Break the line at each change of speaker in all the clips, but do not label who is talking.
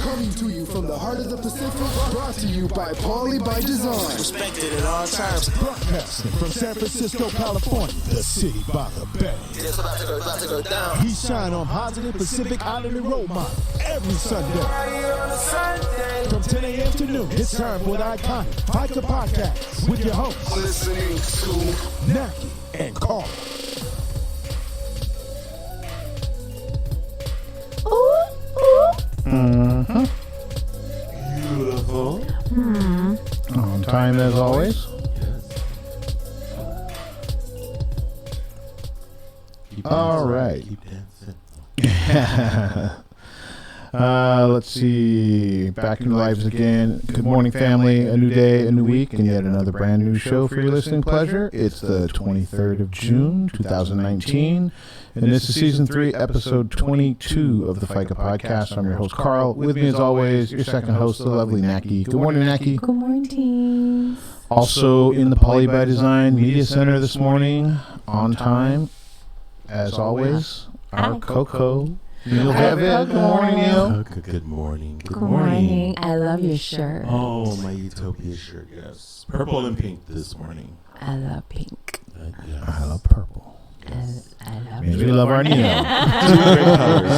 Coming to you from the heart of the Pacific, brought to you by Paulie by Design.
Respected at all times.
Broadcasting from San Francisco, California, the city by the bay.
It's about to go down.
We shine on positive Pacific Islander role model every Sunday. From 10 a.m. to noon, it's time for the iconic Faika podcast with your hosts,
Listening to
Nackie and Carl.
Beautiful.
On time as always. All right.
Keep dancing.
Let's see. Back in lives again. Good morning, family. A new day, a new week, and yet another brand new show for your listening pleasure. It's the 23rd of June, 2019. And this is season 3, episode 22 of the Faika podcast. I'm your host, Carl. With me, as always, your second host, the lovely Nackie. Good morning, Nackie.
Good morning.
Also in the Paulie by Design Media Center this morning, on time, as always, our Coco. Neil David. Good morning, Neil.
Good morning.
Good morning. I love your shirt.
Oh, my Utopia shirt, yes. Purple and pink this morning.
I love pink.
Yes.
I love purple.
I love
Means we love our Neo.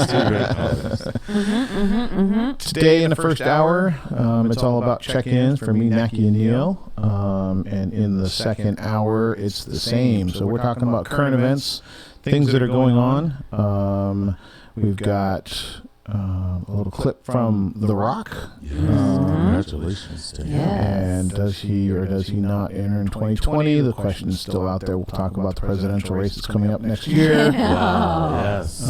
Two great colors.
Today in the first hour, it's all about check-ins for me, Nackie and Neo. And in the second hour, it's the same. So we're talking about current events, things that are going on. We've got a little clip from The Rock.
Yes. Congratulations to him.
Yes.
And does he or does he not enter in 2020? The question is still out there. We'll talk about the presidential race that's coming up next year.
Wow. Yes.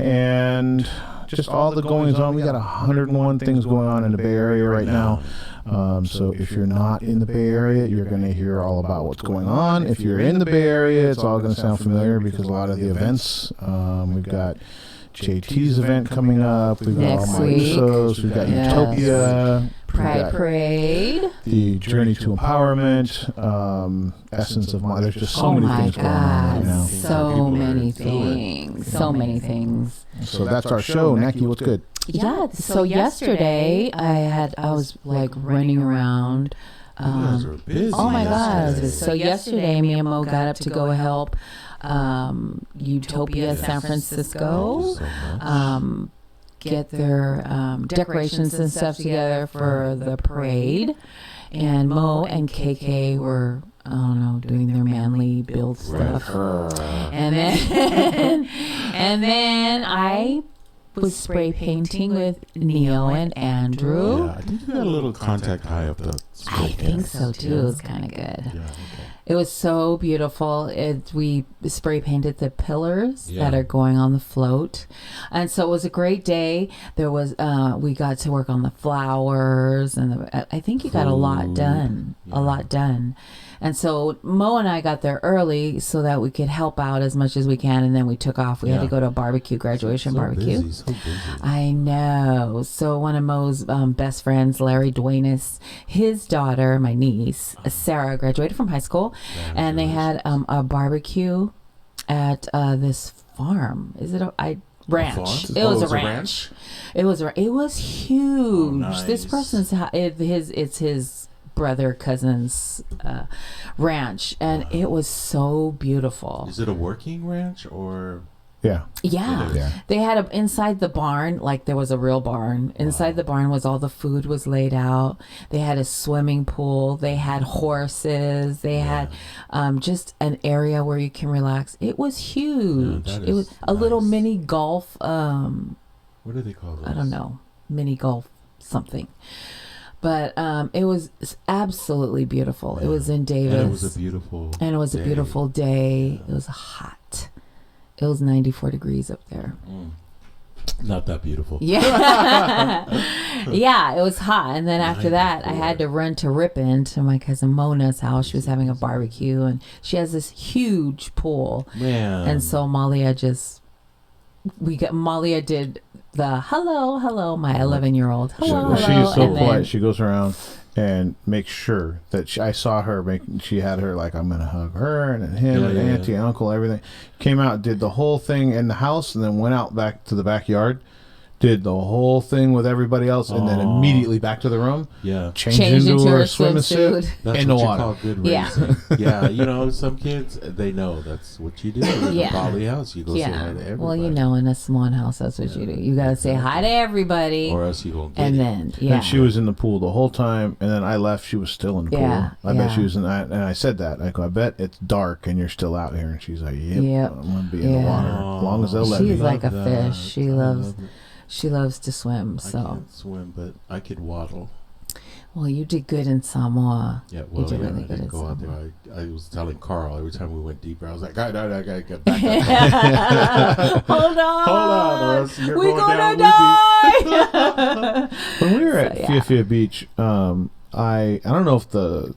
And just all the goings on. We got 101 things going on in the Bay Area right now. So if you're not in the Bay Area, you're going to hear all about what's going on. If you're in the Bay Area, it's all going to sound familiar because a lot of the events, we've got JT's event coming up. We've got
Next
all my
week.
Usos. We've got
Yes.
Utopia.
Pride Parade.
The Journey to Empowerment, Essence of Mind. There's just so
Oh
many
my
things going on right now.
God. So many things. So many things.
So that's our show. Nackie, what's good?
Yeah. So yesterday I was like running around.
You guys were busy.
Oh my
yesterday.
God. So yesterday me and Mo got up to go help Utopia San Francisco.
Thank you so much.
Get their decorations and stuff together for the parade. And Mo and KK were, I don't know, doing their manly build stuff. And then I was spray painting with Neo and Andrew.
Yeah, I think you got a little contact high up the
I think so too. It was kind of good.
Yeah, okay.
It was so beautiful. We spray painted the pillars
Yeah.
that are going on the float, and so it was a great day. There was we got to work on the flowers, and I think you got a lot
Food.
done.
Yeah.
A lot done. And so Mo and I got there early so that we could help out as much as we can, and then we took off. We had to go to a barbecue, graduation
So
barbecue.
busy, so busy.
I know. So one of Mo's best friends, Larry Duenas, his daughter, my niece, Sarah, graduated from high school, and they had a barbecue at this farm. Is it a ranch?
farm?
It was
it's
a ranch. It was huge. This
nice.
person's it's his brother cousin's ranch, and it was so beautiful.
Is it a working ranch or?
Yeah.
Yeah.
Yeah.
They had inside the barn, like there was a real barn. Inside the barn was all the food was laid out. They had a swimming pool. They had horses. They had just an area where you can relax. It was huge.
Yeah, that
It was
is
a little
nice.
mini golf.
What do they call those?
I don't know, mini golf something. But it was absolutely beautiful. It was in Davis.
And it was a beautiful day.
beautiful day. It was hot. It was 94 degrees up there.
Not that beautiful.
Yeah. Yeah, it was hot. And then after that, I had to run to Ripon to my cousin Mona's house. She was having a barbecue, and she has this huge pool.
Man.
And so Malia did the hello, my 11-year-old. Hello,
She
hello.
is so
and
polite.
then
She goes around and make sure that I saw her she had her like, I'm gonna hug her and him and auntie and uncle, everything. Came out, did the whole thing in the house, and then went out back to the backyard, did the whole thing with everybody else, and then immediately back to the room.
Yeah,
changed into her swimsuit
in
the
what
water.
You call good raising. Yeah, you know, some kids, they know that's what you do in a poly house. You go say hi to everybody.
Well, you know, in a small house, that's what you do. You gotta say hi to everybody,
or else you won't get
and
it.
then
And she was in the pool the whole time, and then I left. She was still in the pool. I bet she was in that. And I said that. I go, I bet it's dark and you're still out here. And she's like, Yep. I'm gonna be in the water as long as they'll let me.
She's like a fish. She loves to swim. So
I can't swim, but I could waddle.
Well, you did good in Samoa.
Yeah, well,
you did
I
really good
didn't
in
go out
Samoa.
there. I was telling Carl every time we went deeper, I was like, I gotta get back.
Hold on,
or else you're
we're
going
gonna
down
die.
When we were at Fiafia Beach, I don't know if the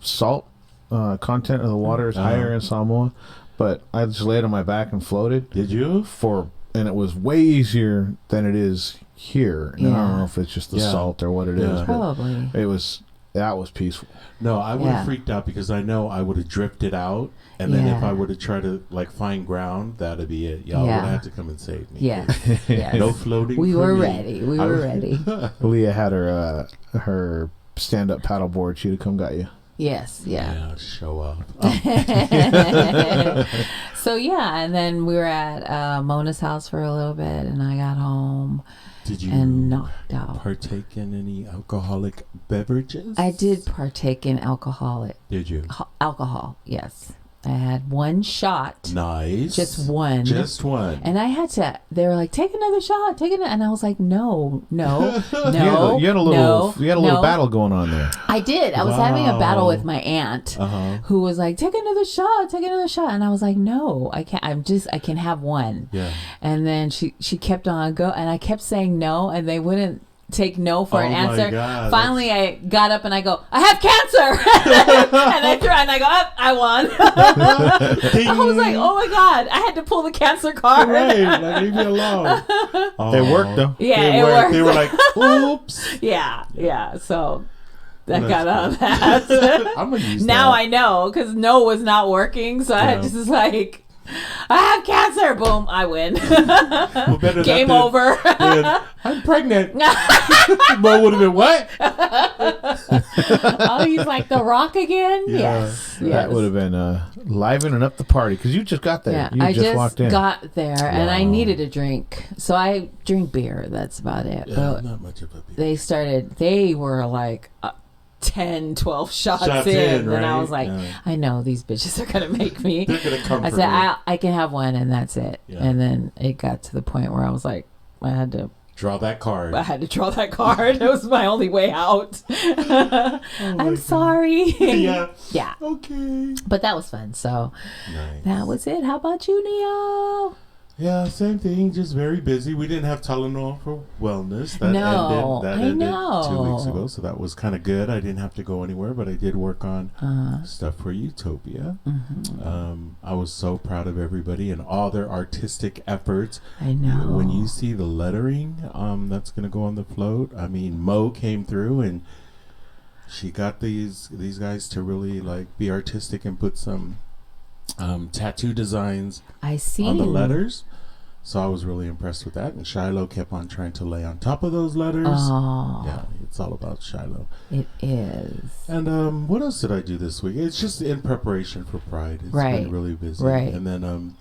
salt content of the water is higher in Samoa, but I just laid on my back and floated.
Did you?
And it was way easier than it is here. And I don't know if it's just the salt or what it is.
Probably.
That was peaceful.
No, I would have freaked out because I know I would have drifted out, and then if I would have tried to like find ground, that'd be it. Y'all would have had to come and save me.
Yes.
No floating.
We
for
were
me.
ready. We were ready.
Leah had her stand-up paddleboard. She'd have come got you.
Yes.
Yeah, show up.
So and then we were at Mona's house for a little bit, and I got home.
Did you
and knocked out.
partake in any alcoholic beverages?
I did partake in alcohol.
Did you?
Alcohol, yes. I had one shot.
Nice.
Just one.
Just one.
And I had to, they were like, take another shot, and I was like, no.
You had a little battle going on there.
I did. I was having a battle with my aunt who was like, take another shot. And I was like, no, I can't. I can have one.
Yeah.
And then she kept on go, and I kept saying no, and they wouldn't take no for an answer.
God,
finally I got up and I go, I have cancer. And I threw and I go, I won. I was like, oh my God, I had to pull the cancer card.
Right, like, leave me alone.
It worked though.
Yeah, it worked.
They were like, oops.
Yeah. So that got on that.
I'm gonna use
now
that.
I know, because no was not working, so I had to just like, I have cancer. Boom, I win.
Well,
Game over.
I'm pregnant. But would have been what?
Oh, he's like The Rock again? Yes.
That would have been livening up the party, because you just got there.
Yeah,
You
I just
walked in.
got there, and I needed a drink. So I drink beer. That's about it.
Yeah,
But
not much of a beer.
they were like 10, 12 shots in.
right?
And I was like, I know these bitches are going to make me.
They're going to come
I
for
said,
me.
I can have one, and that's it.
Yeah.
And then it got to the point where I was like, I had to
draw that card.
draw that card. It was my only way out. I'm sorry.
Yeah.
Yeah.
Okay.
But that was fun. So
Nice.
that was it. How about you, Neo?
Yeah, same thing. Just very busy. We didn't have Tylenol for wellness. That ended 2 weeks ago, so that was kind of good. I didn't have to go anywhere, but I did work on stuff for Utopia. I was so proud of everybody and all their artistic efforts.
I know.
When you see the lettering that's going to go on the float, I mean, Mo came through and she got these guys to really like be artistic and put some tattoo designs on the letters. So I was really impressed with that. And Shiloh kept on trying to lay on top of those letters.
Oh,
Yeah, it's all about Shiloh.
it is.
And what else did I do this week? It's just in preparation for Pride. It's
Right.
been really busy.
Right.
And then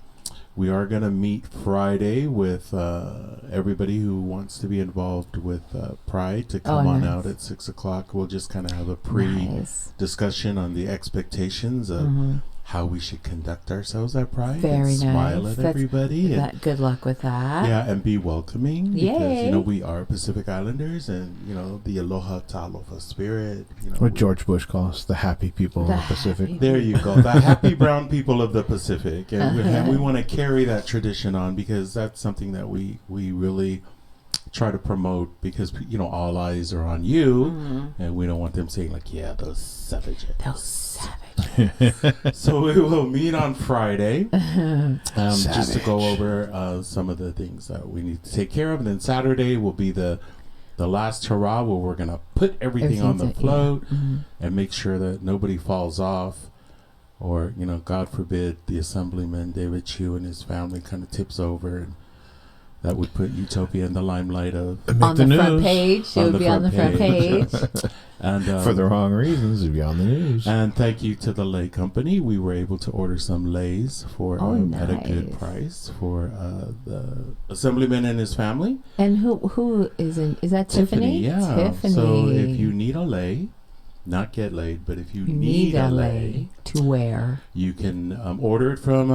we are going to meet Friday with everybody who wants to be involved with Pride to come on
nice.
out at 6 o'clock. We'll just kind of have a
Nice.
discussion on the expectations of how we should conduct ourselves at Pride.
Very
and smile
nice.
at everybody. And,
Good luck with that.
yeah, and be welcoming. Because,
Yay.
we are Pacific Islanders and, the aloha talofa spirit.
What George Bush calls the happy people of the Pacific.
happy-
There you go. The happy brown people of the Pacific. And we want to carry that tradition on because that's something that we really try to promote because, all eyes are on you. And we don't want them saying like, yeah, those savages.
Those savages.
So we will meet on Friday just to go over some of the things that we need to take care of. And then Saturday will be the the last hurrah where we're going to put everything on the float
Mm-hmm.
and make sure that nobody falls off, or, you know, God forbid, the Assemblyman David Chu and his family kind of tips over, and that would put Utopia in the limelight of
On the front page. It would be on the front page.
and
For the wrong reasons, it'd be on the news.
and thank you to the lay company. We were able to order some lays for at a good
nice.
price for the Assemblyman and his family.
And who is in? Is that Tiffany?
Yeah.
Tiffany.
So if you need a lay, not get laid, but if you need a lay
to wear,
you can order it from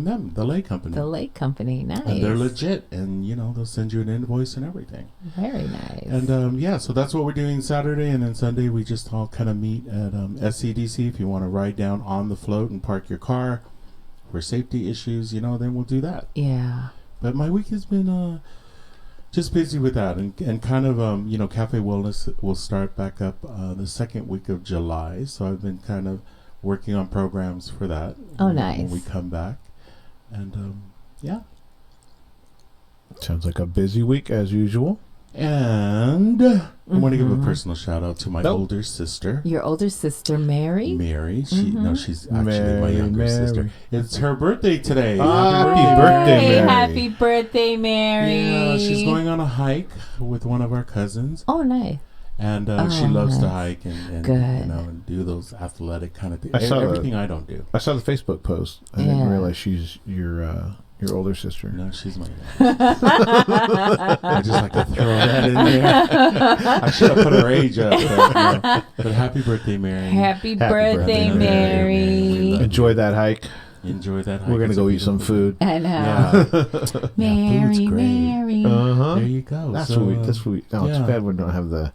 them, the lay company.
the lake company. Nice.
And they're legit, and you know they'll send you an invoice and everything.
Very nice.
And yeah, so that's what we're doing Saturday, and then Sunday we just all kind of meet at SCDC. If you want to ride down on the float and park your car for safety issues, you know, then we'll do that.
Yeah.
But my week has been just busy with that, and kind of you know, Cafe Wellness will start back up the second week of July, so I've been kind of working on programs for that.
Oh,
when
nice.
we come back, and yeah.
Sounds like a busy week as usual.
And I want to give a personal shout out to my
Nope.
older sister,
Your older sister, Mary.
Mary. She's actually my
Mary,
younger
Mary.
sister. It's her birthday today.
Happy birthday,
Hey,
Mary.
happy birthday, Mary.
Yeah, she's going on a hike with one of our cousins,
Oh, nice.
and
Oh,
she loves to
nice.
hike and
Good.
you know, and do those athletic kind of things.
I saw
Everything I don't do.
I saw the Facebook post. I
Yeah.
didn't realize she's your older sister.
No, she's my I just like to throw that in there. I should have put her age up. But, no. But happy birthday, Mary.
Happy
birthday,
birthday,
Mary.
Mary.
We love
Enjoy that hike.
Enjoy that hike.
We're gonna
It's a
go eat some
beautiful
food.
I know.
Yeah. food's
Mary,
great.
Mary.
Uh-huh.
There you go.
That's
So,
what we. That's what we. Oh, it's
yeah.
bad we don't have the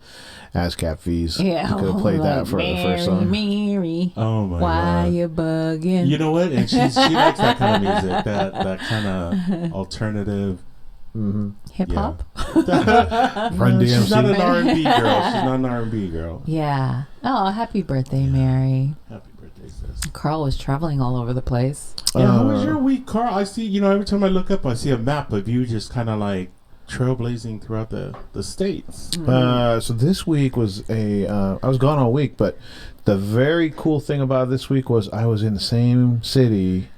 ASCAP fees.
Yeah,
You could have played that
like,
for the
Mary,
first song.
Mary,
Oh my
why
god.
you bugging?
You know what? And she likes that kind of music, that kind of alternative.
Mm-hmm.
Hip hop?
Run
She's not
DMC.
an R&B girl. She's not an R&B girl.
Yeah. Oh, happy birthday, Mary.
Happy birthday, sis.
Carl was traveling all over the place.
Yeah, how was your week, Carl? I see, you know, every time I look up, I see a map of you just kind of like trailblazing throughout the states.
So this week was I was gone all week, but the very cool thing about this week was I was in the same city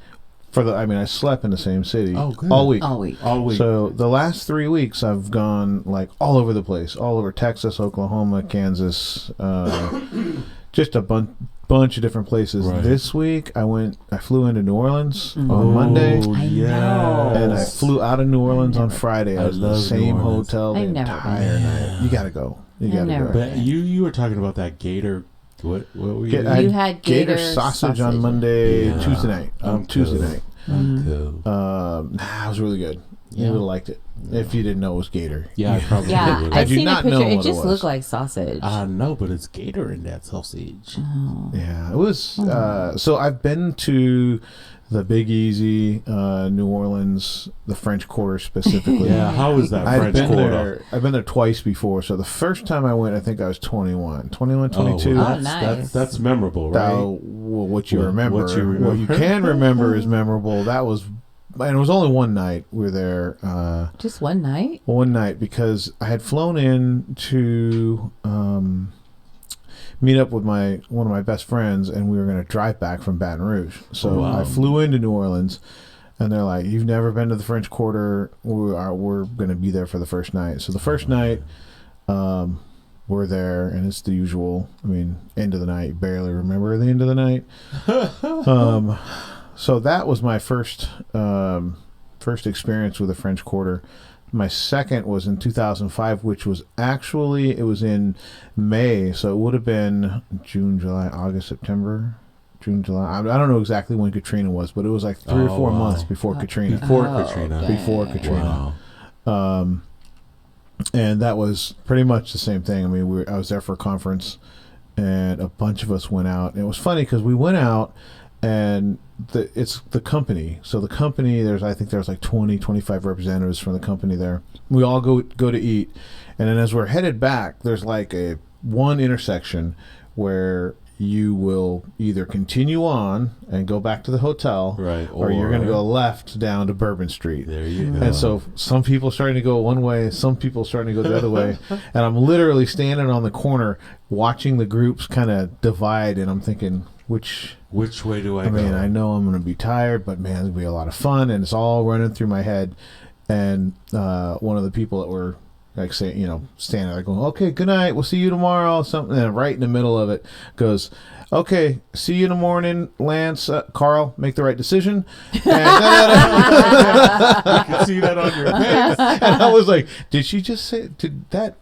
I slept in the same city
Oh, good.
all week.
All week.
All week.
So the last 3 weeks I've gone like all over the place, all over Texas, Oklahoma, Kansas, just a bunch of different places.
Right.
This week I flew into New Orleans
Oh,
on Monday.
I
yes.
know.
And I flew out of New Orleans on Friday. I
I
was in the
love New
same
Orleans.
hotel the
I've never
entire
been.
night. You gotta go. You
I've
gotta
never
go.
But you were talking about that gator. What were you?
I
You had gator
sausage on
sausage.
Monday,
Yeah.
Tuesday night.
I'm
Tuesday
cool.
night.
Cool.
It was really good. You
Yeah.
would have liked it if you didn't know it was gator.
Yeah, I probably
Yeah,
would.
I've
you
seen a
not
picture.
known
It
what it
just
was?
looked like sausage.
No, but it's gator in that sausage.
Yeah, it was. So I've been to the Big Easy, New Orleans, the French Quarter specifically.
Yeah, how is that
I've
French
been
Quarter?
there. I've been there twice before. So the first time I went, I think I was 21, 22.
well,
Oh, nice.
That's memorable, right?
What you remember.
What you
What you
remember.
can remember is memorable. That was, and it was only one night. We were there
Just one night?
one night because I had flown in to meet up with one of my best friends, and we were going to drive back from Baton Rouge. So
Wow.
I flew into New Orleans, and they're like, "You've never been to the French Quarter? We're going to be there for the first night." So the first night, we're there, and it's the usual. I mean, end of the night. You barely remember the end of the night. So that was my first experience with the French Quarter. My second was in 2005, which was actually, it was in May, so it would have been June, July, August, September, June, July. I don't know exactly when Katrina was, but it was like 3 or 4
wow.
months before Katrina.
Before
Oh,
Katrina.
dang.
Before Katrina.
Wow.
And that was pretty much the same thing. I mean, I was there for a conference, and a bunch of us went out. And it was funny because we went out, and it's the company. So the company, I think there's like 20, 25 representatives from the company there. We all go to eat, and then as we're headed back, there's like one intersection where you will either continue on and go back to the hotel,
Right,
or you're going to
or-
go left down to Bourbon Street.
There you go.
And so some people are starting to go one way, some people are starting to go the other way. And I'm literally standing on the corner watching the groups kind of divide, and I'm thinking, which
way do I
I
go?
mean, I know I'm going to be tired, but man, it's going to be a lot of fun, and it's all running through my head. And one of the people that were like standing there going, okay, good night, we'll see you tomorrow, something, and right in the middle of it goes, okay, see you in the morning, Lance, Carl, make the right decision. And
I can see that on your face.
and I was like, did she just say, did that?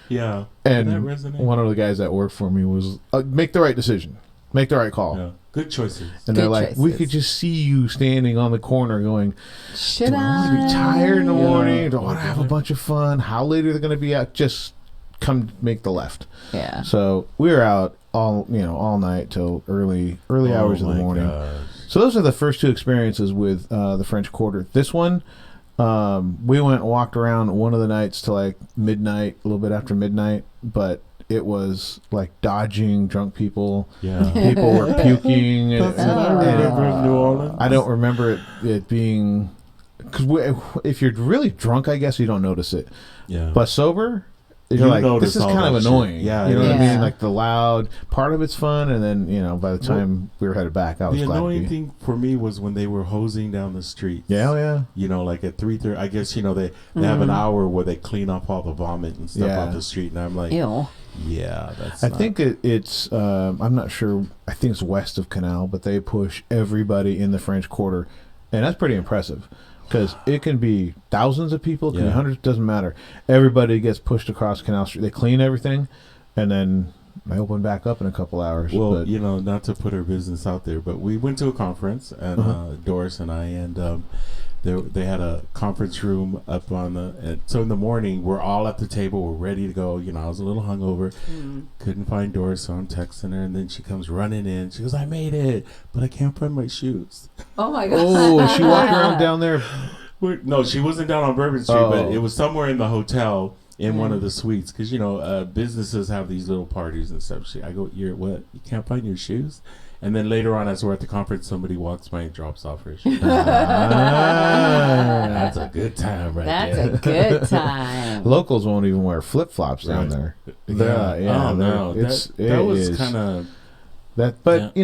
Yeah.
And
Did that resonate?
one of the guys that worked for me was, make the right decision, make the right call.
Yeah. Good choices.
And they're
Good
like, we
choices.
could just see you standing on the corner going,
Should
do I want to be tired in the
Yeah.
morning? Do I want to have a bunch of fun? How late are they going to be out? Just come make the left.
Yeah.
So we were out all night till early hours of the
my
morning.
gosh.
So those are the first two experiences with the French Quarter. This one, we went and walked around one of the nights till like midnight, a little bit after midnight, but it was like dodging drunk people.
Yeah.
People were puking.
That's what I remember of New Orleans.
I don't remember it being, because if you're really drunk, I guess you don't notice it.
Yeah.
But sober, you're
You
like,
notice
this is
all
kind of
that shit.
annoying.
Yeah,
you know what I
yeah.
mean? Like the loud part of it's fun, and then by the time we were headed back, I was
the
glad to
annoying
be.
thing for me was when they were hosing down the streets.
Yeah, oh, yeah.
Like at 3:30. I guess they have an hour where they clean up all the vomit and stuff
Yeah.
off the street, and I'm like,
Ew.
yeah, that's.
I
not-
think it's. I'm not sure. I think it's west of Canal, but they push everybody in the French Quarter, and that's pretty impressive. Because it can be thousands of people, it can be
Yeah.
hundreds, doesn't matter. Everybody gets pushed across Canal Street. They clean everything, and then they open back up in a couple hours.
Well,
but,
not to put her business out there, but we went to a conference, and Doris and I, and they had a conference room up on and so in the morning, we're all at the table, we're ready to go. I was a little hungover, couldn't find Doris, so I'm texting her, and then she comes running in. She goes, I made it, but I can't find my shoes.
Oh my god.
oh, she walked around down there.
No, she wasn't down on Bourbon Street, but it was somewhere in the hotel in one of the suites, because businesses have these little parties and stuff. I go, you're what? You can't find your shoes? And then later on, as we're at the conference, somebody walks by and drops off her shoes. That's a good time, right
That's
there.
a good time.
Locals won't even wear flip flops down
Right.
there.
Yeah. Oh no,
It's
that was kind of.
that. But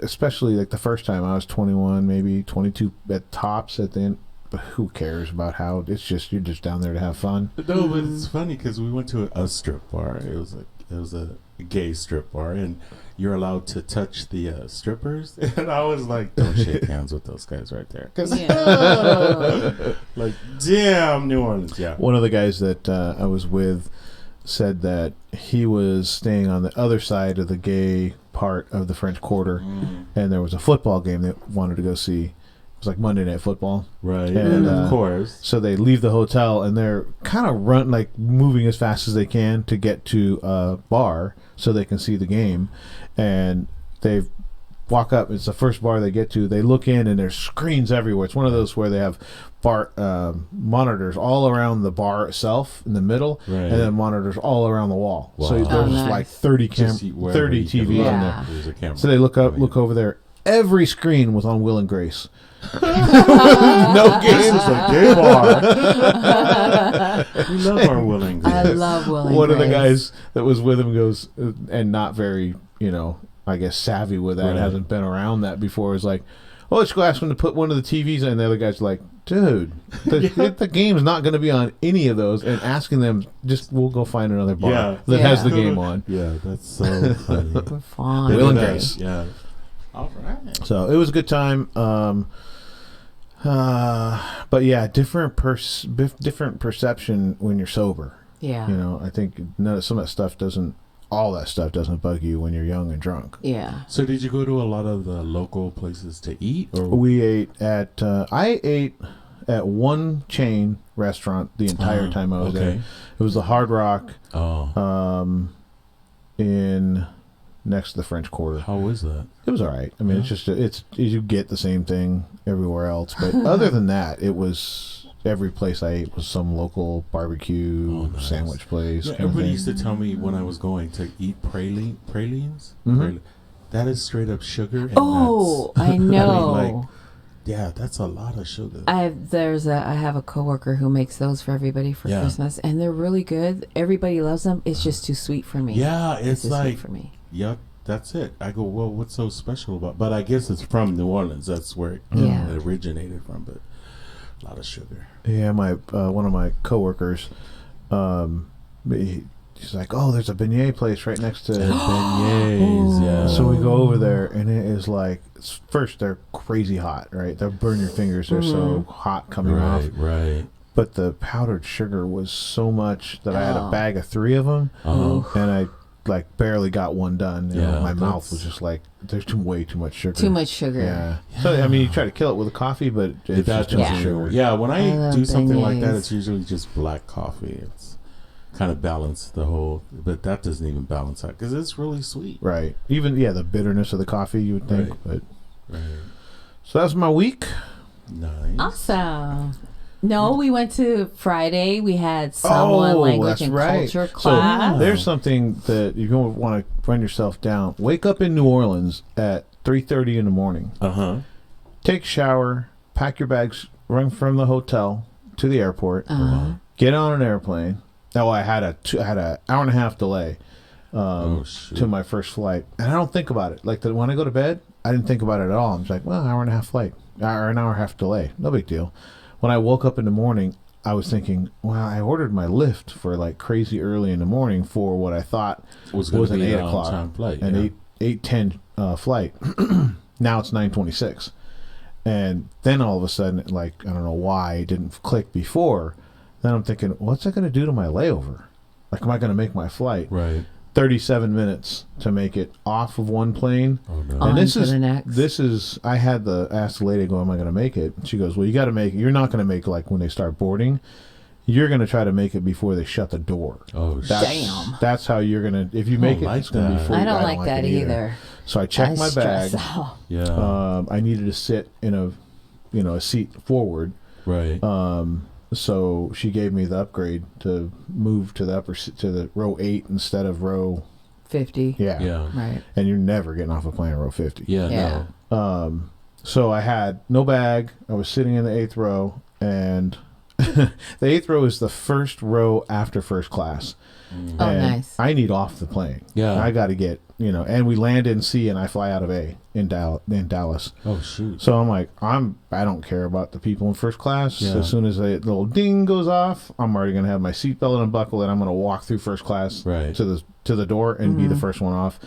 especially like the first time I was 21, maybe 22 at tops at the end. But who cares about how? It's just you're just down there to have fun.
No, but it's funny because we went to a strip bar. It was a gay strip bar, and you're allowed to touch the strippers. And I was like, don't shake hands with those guys right there, because like, damn, New Orleans, yeah.
One of the guys that I was with said that he was staying on the other side of the gay part of the French Quarter, and there was a football game they wanted to go see. It was like Monday Night Football.
Right,
And,
of course.
So they leave the hotel and they're kind of moving as fast as they can to get to a bar so they can see the game. And they walk up. It's the first bar they get to. They look in and there's screens everywhere. It's one of those where they have bar monitors all around the bar itself in the middle,
Right.
and then monitors all around the wall.
Wow.
So there's
Oh, nice.
like 30
Just wherever
30
you can
TVs
look,
in
Yeah.
there.
there's a camera.
So they look over there. Every screen was on Will and Grace. No
This
games.
is a gay bar. We love our Will and Grace.
I love Will and
One of the
Grace.
guys that was with him goes, and not very, I guess savvy with that,
Right.
hasn't been around that before, is like, oh, let's go ask him to put one of the TVs in. And the other guy's like, dude, the game's not going to be on any of those. And asking them, we'll go find another bar
Yeah.
that has the
Yeah.
game on.
Yeah, that's so funny.
We're fine.
Will and
Yeah,
Grace.
Yeah. All right.
So it was a good time. But yeah, different perception when you're sober.
Yeah.
I think all that stuff doesn't bug you when you're young and drunk.
Yeah.
So did you go to a lot of the local places to eat, or
We ate at I ate at one chain restaurant the entire time I was there.
okay.
It was the Hard Rock
Oh,
in next to the French Quarter.
how was that?
It was all right. I mean, it's you get the same thing everywhere else, but other than that, it was every place I ate was some local barbecue
Oh, nice.
sandwich place.
Yeah,
kind of
everybody
thing.
used to tell me when I was going to eat pralines.
Mhm.
That is straight up sugar. And
Oh,
that's,
I know.
like, yeah, that's a lot of sugar.
I have a coworker who makes those for everybody for
Yeah.
Christmas, and they're really good. Everybody loves them. It's just too sweet for me.
Yeah, it's
too sweet
like,
for me.
yep, that's it. I go, well, what's so special about? But I guess it's from New Orleans. That's where
Yeah.
it originated from. But a lot of sugar.
Yeah, my one of my coworkers, she's like, "Oh, there's a beignet place right next to."
Beignets, yeah.
So we go over there, and it is like, first they're crazy hot, right? They'll burn your fingers. They're so hot coming off.
Right.
But the powdered sugar was so much that I had a
Oh.
bag of 3 of them,
Uh-huh.
and I like barely got one done. You know,
Yeah,
my mouth
that's-
was just like, there's way too much sugar.
Too much sugar.
Yeah. So I mean, you try to kill it with a coffee, but it's
That's
just too much
just
sugar.
Yeah, when
I
I
love
do something like that,
beignets.
it's usually just black coffee. It's kind of balanced the whole, but that doesn't even balance out because it's really sweet.
Right. Even the bitterness of the coffee, you would think.
Right.
But
Right.
so that's my week.
Nice.
Awesome. No, we went to Friday. We had Samoan language and culture class.
So there's something that you're going to want to run yourself down. Wake up in New Orleans at 3:30 in the morning. Take a shower, pack your bags, run from the hotel to the airport, get on an airplane. Now I had a hour and a half delay to my first flight, and I don't think about it. Like when I go to bed, I didn't think about it at all. I'm just like, well, hour and a half flight, or an hour and a half delay, no big deal. When I woke up in the morning, I was thinking, well, I ordered my Lyft for like crazy early in the morning for what I thought was an 8 o'clock
flight,
an 8:10 flight. Now it's 9:26, and then all of a sudden, like, I don't know why it didn't click before. Then I'm thinking, what's that going to do to my layover? Like, am I going to make my flight?
Right.
37 minutes to make it off of one plane.
Oh no.
And
On
this
to
is
the next.
I had asked the lady, am I going to make it? And she goes, well, you got to make it. You're not going to make, like, when they start boarding. You're going to try to make it before they shut the door.
Oh
Damn.
That's how you're going to, if you make it,
like
it's going to be
that.
full.
I don't like that
it
either.
So I checked my bag.
stress out.
Yeah.
I needed to sit in a seat forward.
Right.
So she gave me the upgrade to move to the row 8 instead of row
50.
yeah.
Right.
And you're never getting off a plane in row 50.
Yeah.
Yeah.
No.
So I had no bag. I was sitting in the 8th row, and the 8th row is the first row after first class.
Oh,
And
nice.
I need off the plane.
Yeah.
I got to get, and we land in C and I fly out of A in Dallas.
Oh shoot.
So I'm like, I don't care about the people in first class.
Yeah.
As soon as a little ding goes off, I'm already going to have my seatbelt unbuckled, and I'm going to walk through first class
Right.
to the door and be the first one off.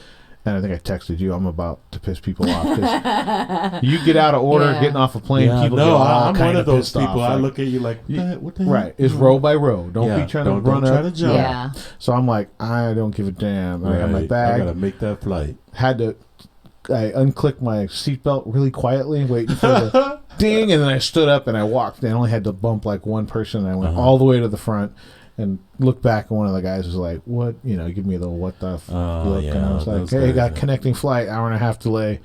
And I think I texted you, I'm about to piss people off. 'Cause you get out of order,
Yeah.
getting off a plane,
Yeah,
people
no,
get all
I'm
kind
one of those
pissed
people.
off.
I
Like,
look at you like, what the hell?
right, it's row by row. Don't
Yeah,
be trying
don't
to run
try
up.
to jump.
Yeah.
So I'm like, I don't give a damn. I got my
Right.
bag.
I gotta make that flight.
I unclicked my seatbelt really quietly, waiting for the ding, and then I stood up and I walked. I only had to bump like one person, and I went all the way to the front and looked back, and one of the guys was like, what, give me the what the look,
yeah,
and I was like,
those
hey,
guys,
got
yeah.
connecting flight, hour and a half delay.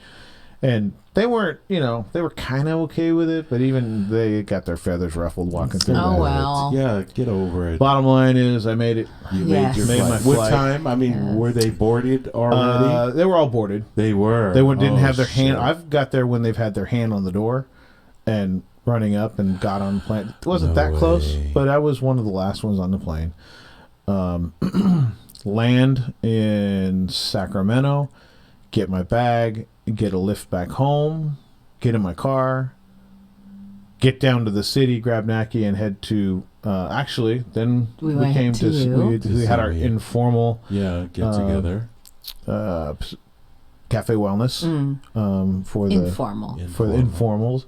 And they weren't, they were kind of okay with it, but even they got their feathers ruffled walking through
Oh,
that.
well.
Yeah, get over it.
Bottom line is, I made it.
You
Yes.
made your
Made my
flight. What
flight.
time? I mean, were they boarded already?
They were all boarded.
They were.
They didn't
Oh,
have their hand.
shit.
I've got there when they've had their hand on the door and running up and got on the plane. It wasn't
No
that close,
way.
but I was one of the last ones on the plane. Land in Sacramento, get my bag, get a lift back home, get in my car, get down to the city, grab Nackie, and head to. Actually, then
We
we
went
came
to
to.
you.
We had our
To see me.
informal
Yeah, get together.
cafe wellness for the
Informal.
for the informals,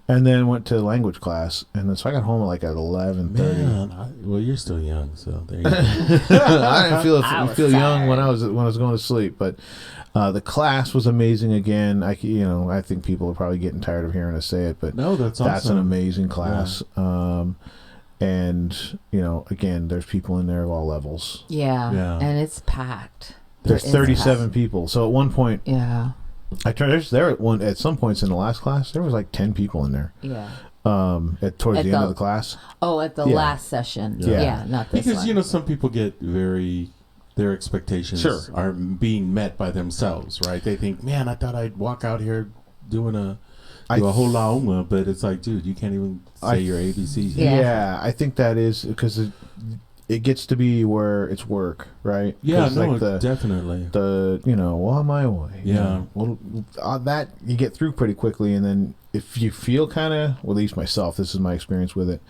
and then went to language class, and then so I got home at like at 11:30.
Man, well, you're still young, so there you go.
I didn't
I was
feel young when
tired.
I was going to sleep, but the class was amazing again. I think people are probably getting tired of hearing us say it, but
No, that's awesome.
that's an amazing class. And again, there's people in there of all levels.
Yeah.
Yeah.
And it's packed.
There's
It's
37 people. So at one point,
Yeah.
at some points in the last class, there was like 10 people in there.
Yeah.
Towards
At
the end
the-
of the class.
Oh, at the
Yeah.
last session.
Yeah.
Yeah, not this
Because
one.
some people get very their expectations
Sure.
are being met by themselves, right? They think, man, I thought I'd walk out here doing a whole lauma, but it's like, dude, you can't even say your ABCs.
Yeah, I think that is because it gets to be where it's work, right?
Yeah,
'Cause,
no,
like
definitely.
On my way.
Yeah.
Well, that you get through pretty quickly, and then if you feel kind of, well, at least myself, this is my experience with it,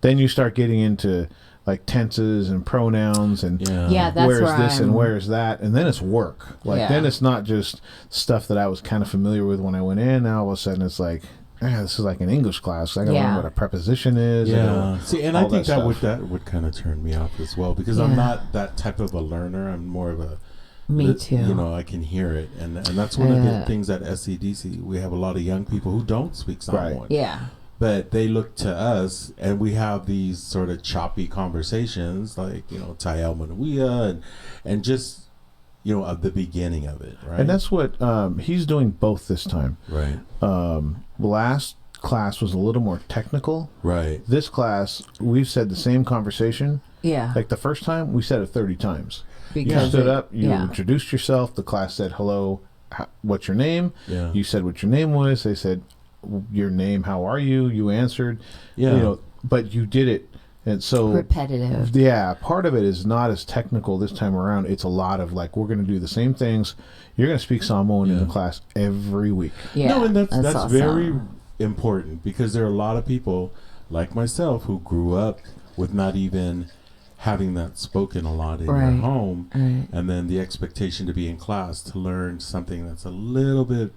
then you start getting into like tenses and pronouns and
Yeah, that's
where's
where
this
I'm-
and where's that, and then it's work. Like
Yeah.
then it's not just stuff that I was kind of familiar with when I went in. Now all of a sudden it's like, this is like an English class. I gotta learn what a preposition is.
Yeah. See, and I
all
think
that
that would kind of turn me off as well because I'm not that type of a learner. I'm more of a
Me too.
You know, I can hear it, and that's one of the things at SCDC. We have a lot of young people who don't speak Samoan.
Right.
Yeah.
But they look to us, and we have these sort of choppy conversations, like, you know, Tael Manuia, and just, you know, of the beginning of it, right?
And that's what he's doing both this time.
Right.
Last class was a little more technical.
Right.
This class, we've said the same conversation.
Yeah.
Like the first time, we said it 30 times.
Because
You stood up, you introduced yourself. The class said, hello, what's your name?
Yeah.
You said what your name was. They said, your name, how are you? You answered.
Yeah.
You know, but you did it. And so
repetitive.
Yeah, part of it is not as technical this time around. It's a lot of like, we're going to do the same things. You're going to speak Samoan in the class every week.
Yeah.
No, and that's
awesome.
very important because there are a lot of people like myself who grew up with not even having that spoken a lot in your home, and then the expectation to be in class to learn something that's a little bit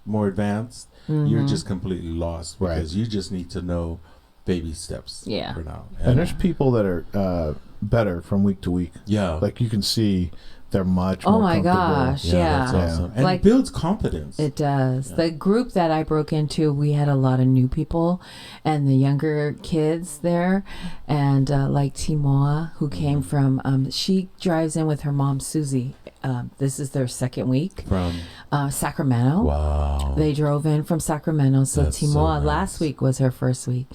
more advanced. You're just completely lost because you just need to know baby steps for now.
And there's people that are better from week to week.
Yeah.
Like you can see they're much more
Oh my
comfortable.
gosh, yeah.
That's awesome. And
Like-
it builds confidence.
It does. The group that I broke into, we had a lot of new people and the younger kids there. And like Timoa, who came from, she drives in with her mom, Susie. This is their second week.
From
Sacramento.
Wow.
They drove in from Sacramento. So
That's so
Timoa
nice.
last week was her first week.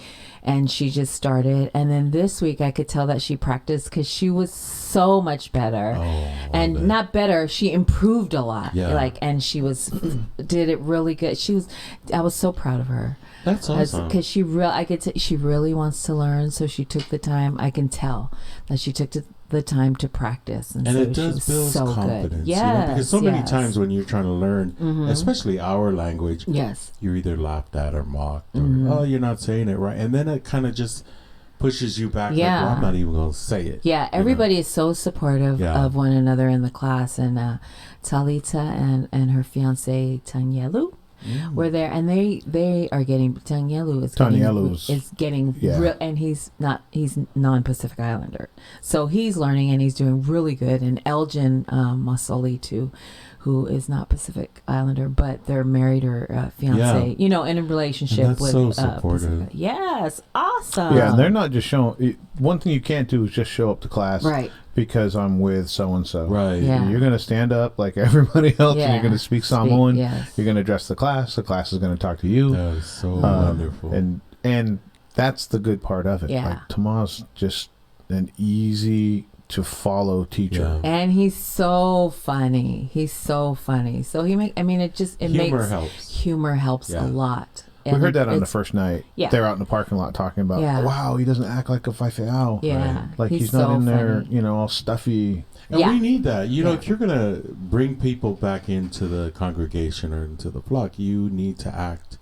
And she just started. And then this week I could tell that she practiced because she was so much better. And not better, she improved a lot.
Yeah.
Like, and she did it really good. I was so proud of her.
That's awesome.
Because she really wants to learn. So she took the time. I can tell that she took the time to practice. And
And
so
it does
she
build
was so
confidence.
good.
You know, because so many
yes.
times when you're trying to learn, especially our language,
Yes.
you're either laughed at or mocked or, oh, you're not saying it right. And then it kind of just pushes you back.
Yeah.
Like, well, I'm not even going to say it.
Yeah, everybody is so supportive of one another in the class. And Talita and her fiance Tanyelu were there, and they are getting Tanyelu is getting real, and he's non-Pacific Islander, so he's learning and he's doing really good. And Elgin Masoli too, who is not Pacific Islander, but they're married or fiance, in a relationship
And that's
with
so supportive.
Pacific. Yes, awesome.
Yeah, and they're not just showing. One thing you can't do is just show up to class,
Right.
Because I'm with so and so.
Right.
Yeah.
You're going to stand up like everybody else, and you're going to speak Samoan.
yes.
You're going to address the class. The class is going to talk to you.
That is so wonderful.
And that's the good part of it.
Yeah.
Like Tomas just an easy to follow teacher.
Yeah.
And he's so funny. So
Humor helps.
Humor helps
Yeah.
a lot.
We
And
heard that on the
it's-
first night.
Yeah.
They're out in the parking lot talking about,
Yeah.
wow, he doesn't act like a Faifeao.
Yeah,
Like he's not
so
in there,
funny.
all stuffy.
And
Yeah.
we need that. If you're going to bring people back into the congregation or into the flock, you need to act,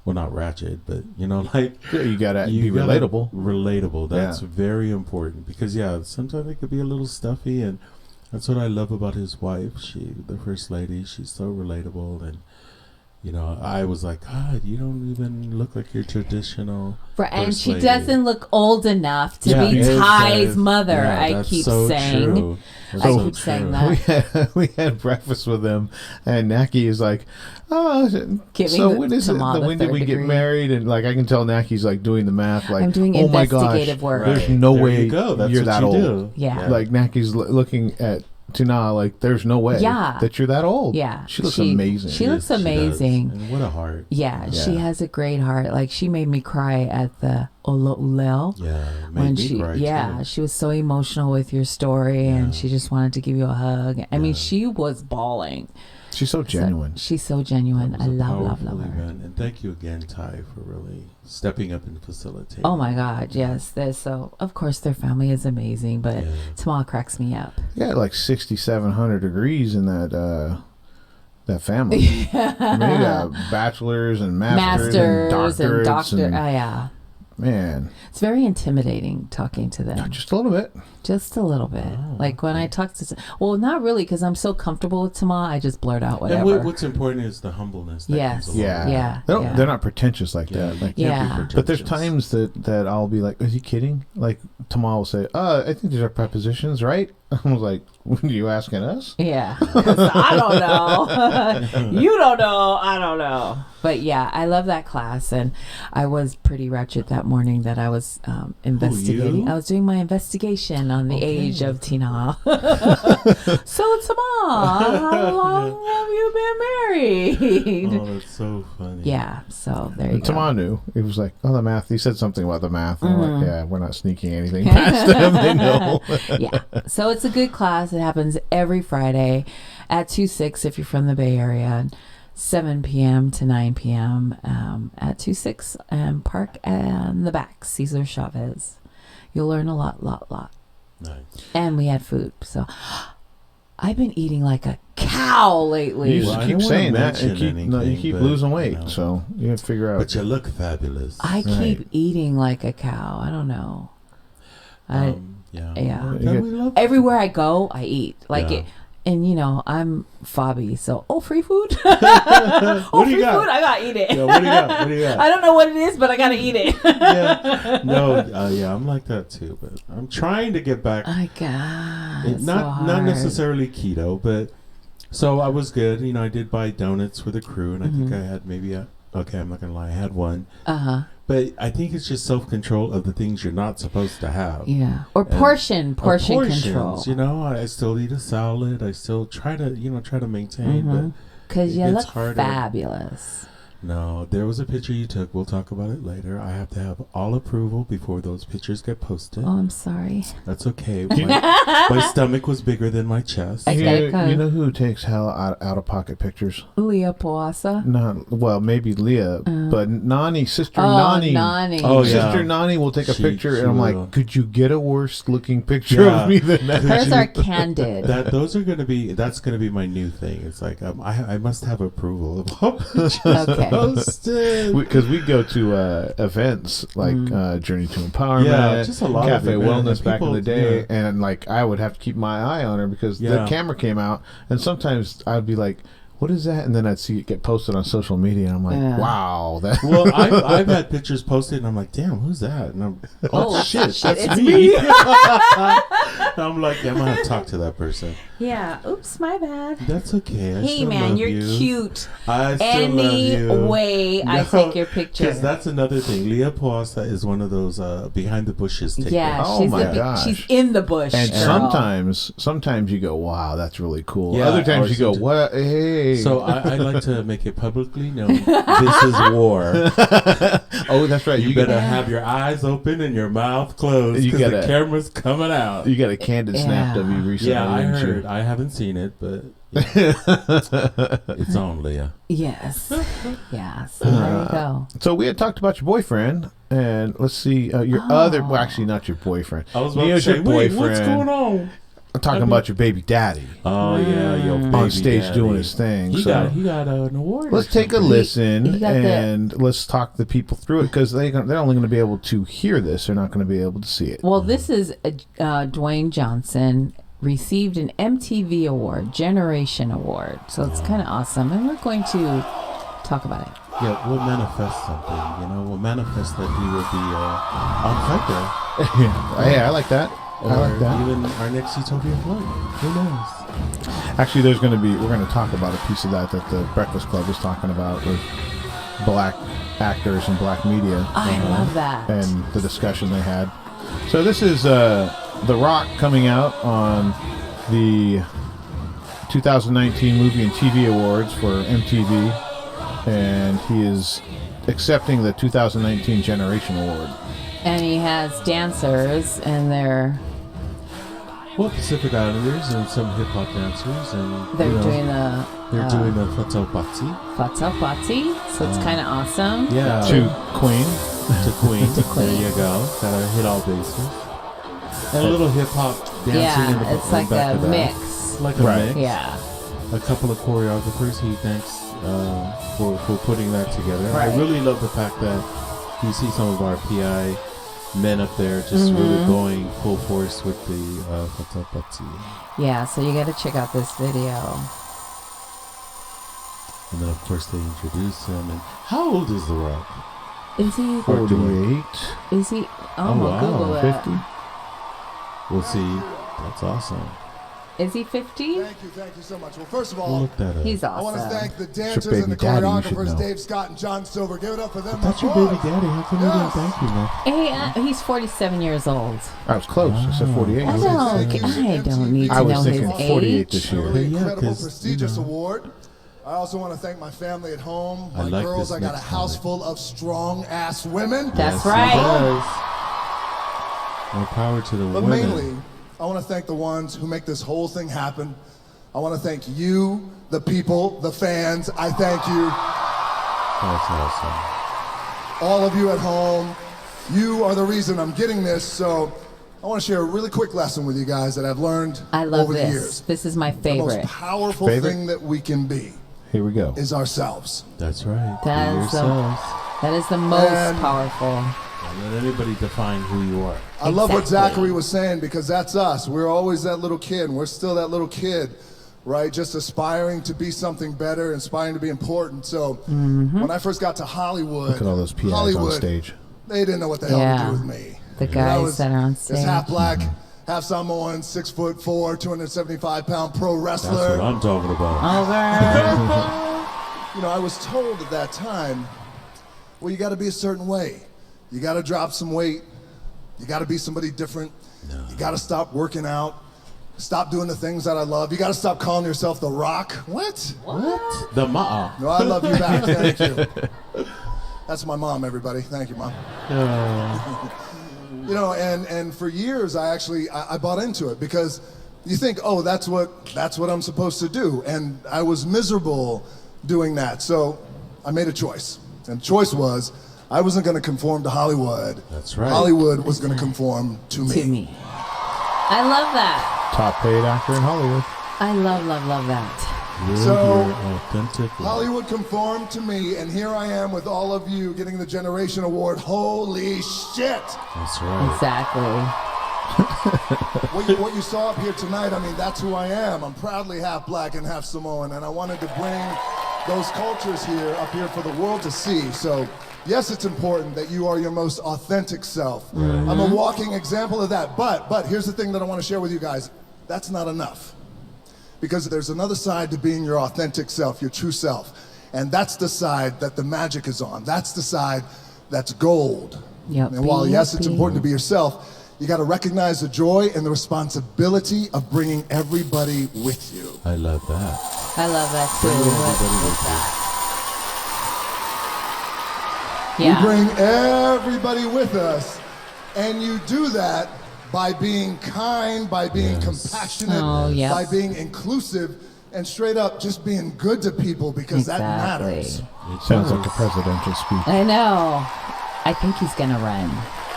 well, not ratchet, but, like...
Yeah, you got to be
gotta-
relatable.
Relatable. That's very important because, sometimes it could be a little stuffy, and that's what I love about his wife. The first lady, she's so relatable, and I was like, God, you don't even look like your traditional.
And
first
she
lady."
doesn't look old enough to be
it
Ty's
does.
mother.
Yeah,
I
that's
keep
so
saying.
true. That's
I
so
keep saying
true.
that.
We had breakfast with them, and Nackie is like, "Oh,
Giving
so
the
when is it?
Tama the
When did we
third
get
degree.
married?" And like I can tell Nackie's like doing the math. Like,
I'm doing
oh my gosh,
investigative work.
there's
Right.
no
There
way
you go. That's
you're
what
that
you
old.
do.
Yeah.
Like Nackie's looking at Tina, like, there's no way that you're that old.
Yeah.
She looks amazing.
She looks amazing.
And what a heart.
Yeah, she has a great heart. Like, she made me cry at the Olo Ulel.
Yeah, made me cry too.
She was so emotional with your story, and she just wanted to give you a hug. I mean, she was bawling.
She's so genuine.
She's so genuine. I love her.
Event. And thank you again, Ty, for really stepping up and facilitating.
Oh my God, yes. Of course, their family is amazing, but Tamal cracks me up.
Yeah, like 6,700 degrees in that family. Yeah. I mean, you got bachelors and masters and doctorates.
Yeah.
Man,
it's very intimidating talking to them.
Just a little bit.
Just a little bit. Like when I talk to, well, not really, because I'm so comfortable with Tama. I just blurt out whatever.
And what's important is the humbleness.
Yeah. They're not pretentious like that. Like, but there's times that I'll be like, "Is he kidding?" Like Tama will say, "I think these are prepositions, right?" I was like, "Are you asking us?"
Yeah. I don't know. You don't know. I don't know. But yeah, I love that class, and I was pretty wretched that morning that I was investigating. I was doing my investigation on the age of Tina. So Tama, how long have you been married?
Oh, that's so funny.
Yeah, so there you go.
Tama knew. He was like, "Oh, the math." He said something about the math. I'm like, "Yeah, we're not sneaking anything past them. They know."
Yeah. So it's a good class. It happens every Friday at 2-6 if you're from the Bay Area. 7 p.m. to 9 p.m. At 2-6 and park in the back, Cesar Chavez. You'll learn a lot.
Nice.
And we had food. So I've been eating like a cow lately.
You keep saying that. You keep losing weight. So you have to figure out.
But you look fabulous.
I keep eating like a cow. I don't know.
Yeah.
Everywhere I go, I eat. And I'm Fabi, so free food. Free food, I gotta eat it.
Yeah, what do you got?
I don't know what it is, but I gotta eat it.
I'm like that too, but I'm trying to get back.
I got
not necessarily keto, but so I was good. I did buy donuts for the crew, and I think I had maybe I'm not gonna lie, I had one. But I think it's just self-control of the things you're not supposed to have.
Yeah. Or portion control.
I still eat a salad. I still try to maintain. But
because you look fabulous.
No, there was a picture you took. We'll talk about it later. I have to have all approval before those pictures get posted.
Oh, I'm sorry.
That's okay. My stomach was bigger than my chest.
You know who takes hell out of pocket pictures?
Leah Poasa.
Maybe Leah, but Sister
Nani.
Oh, yeah.
Sister Nani will take a picture, and I'm like, could you get a worse looking picture of me than that?
Hers are candid.
That's gonna be my new thing. It's like I must have approval of all pictures.
Okay.
Because we go to events like Journey to Empowerment,
just a lot
Cafe
of
Wellness back in the day, and like I would have to keep my eye on her because the camera came out, and sometimes I'd be like, "What is that?" And then I'd see it get posted on social media, and I'm like, "Wow!"
Well, I've had pictures posted, and I'm like, "Damn, who's that?" And I'm, shit, that's
it's
me. I'm like, I'm gonna have to talk to that person.
Yeah. Oops, my bad.
That's okay.
Hey, man, you're cute.
I still love you.
Anyway, I take your picture.
Because that's another thing. Leah Poasa is one of those behind the bushes takers.
Yeah,
gosh.
She's in the bush.
And sometimes you go, "Wow, that's really cool." Yeah, other times you go, "What? Hey."
So I like to make it publicly known. This is war.
Oh, that's right.
You better have your eyes open and your mouth closed because the camera's coming out.
You got a candid snap of you recently.
Yeah, I heard. I haven't seen it, but it's on, Leah.
Yes. Yeah. So there you go.
So we had talked about your boyfriend, and let's see your other. Well, actually, not your boyfriend.
I was about to say, wait, what's going on?
I'm talking about your baby daddy.
Oh yeah, your baby
on stage
daddy.
Doing his thing.
He got an award.
Let's take a listen and let's talk the people through it because they're only going to be able to hear this. They're not going to be able to see it.
Well, this is Dwayne Johnson received an MTV award, Generation Award. So it's kind of awesome, and we're going to talk about it.
Yeah, we'll manifest something. We'll manifest that he will be on Faika.
Yeah, I like that.
Or even our next Utopia flight. Who knows?
Actually, we're going to talk about a piece of that the Breakfast Club was talking about with black actors and black media.
I love that.
And the discussion they had. So this is The Rock coming out on the 2019 Movie and TV Awards for MTV, and he is accepting the 2019 Generation Award.
And he has dancers, and they're
Pacific Islanders and some hip hop dancers, and
doing the
doing the Fatal Party.
Fatal Party, so it's kind of awesome.
Yeah,
To Queen.
to Queen.
Queen.
There you go. Gotta hit all bases. And a little hip hop dancing
Yeah,
in the
it's like
back
a
of that.
mix.
Like a
Right.
mix.
Yeah,
A couple of choreographers. He thanks for putting that together.
Right.
I really love the fact that you see some of our PI men up there just really going full force with the Fatal Party.
yeah. So you got to check out this video.
And then of course they introduce him. And how old is The Rock?
Is he?
48.
Is he?
Oh, wow.
Google that.
50.
We'll see. That's awesome.
Is he 50?
Thank you so much. Well, first of
We'll
all,
look that up.
He's
I want to
awesome.
thank the
It's your
dancers
baby
and the
daddy, you should
choreographers,
know.
Dave Scott and John Silver. Give it up for them.
That's
my
your baby
boys.
daddy. How come you didn't thank you, man?
Hey, he's 47 years old.
I was close. I said 48.
I don't need to
I was
know
thinking
his
48
age.
this
A
year.
really
Yeah,
incredible,
'cause,
prestigious
you know.
award. I also want to thank my family at home,
I
my
like
girls.
this
I got a
next
house
comment.
full of strong-ass women.
That's
Yes, he
right.
does. More power to the
But
women.
mainly, I want to thank the ones who make this whole thing happen. I want to thank you, the people, the fans. I thank you.
That's awesome.
All of you at home. You are the reason I'm getting this. So I want to share a really quick lesson with you guys that I've learned
I love
over the
this.
years.
This is my
The most
favorite.
powerful
Favorite?
thing that we can be
Here we go.
is ourselves.
That's right.
That
Be
is the-
yourselves.
That is the most
And-
powerful.
Don't let anybody define who you are.
I love what
Exactly.
Zachary was saying because that's us. We're always that little kid, and we're still that little kid, right? Just aspiring to be something better, aspiring to be important. So when I first got to Hollywood,
Look at all those PIs
Hollywood,
on stage.
they didn't know what the hell
Yeah.
to do with me.
The
You know, I
guys
was
that are on
this
stage.
half black, half Samoan, 6'4", 275-pound pro
That's
wrestler.
what I'm talking about.
Over.
You know, I was told at that time, well, you got to be a certain way. You got to drop some weight. You got to be somebody different. You got to stop working out. Stop doing the things that I love. You got to stop calling yourself The Rock. What?
What? The ma'a.
No, I love you back. Thank you. That's my mom, everybody. Thank you, Mom. You know, and for years I bought into it because you think, oh, that's what I'm supposed to do, and I was miserable doing that. So I made a choice, and the choice was I wasn't going to conform to Hollywood.
That's right.
Hollywood was going to conform to me.
To me. I love that.
Top paid actor in Hollywood.
I love that.
Live
So,
your authentic life.
Hollywood conformed to me, and here I am with all of you getting the Generation Award. Holy shit!
That's right.
Exactly.
What you saw up here tonight, I mean, that's who I am. I'm proudly half black and half Samoan, and I wanted to bring those cultures here up here for the world to see. So, yes, it's important that you are your most authentic self. I'm a walking example of that. But here's the thing that I want to share with you guys. That's not enough. Because there's another side to being your authentic self, your true self. And that's the side that the magic is on. That's the side that's gold.
Yep.
And while, yes, it's
Be-
important to be yourself, you got to recognize the joy and the responsibility of bringing everybody with you.
I love that.
I love that too.
Everybody with you.
Yeah.
We bring everybody with us, and you do that by being kind, by being
Yes.
compassionate,
Oh, yes.
by being inclusive, and straight up just being good to people because that
Exactly.
matters.
It
Sounds
does.
like a presidential speech.
I know. I think he's gonna run.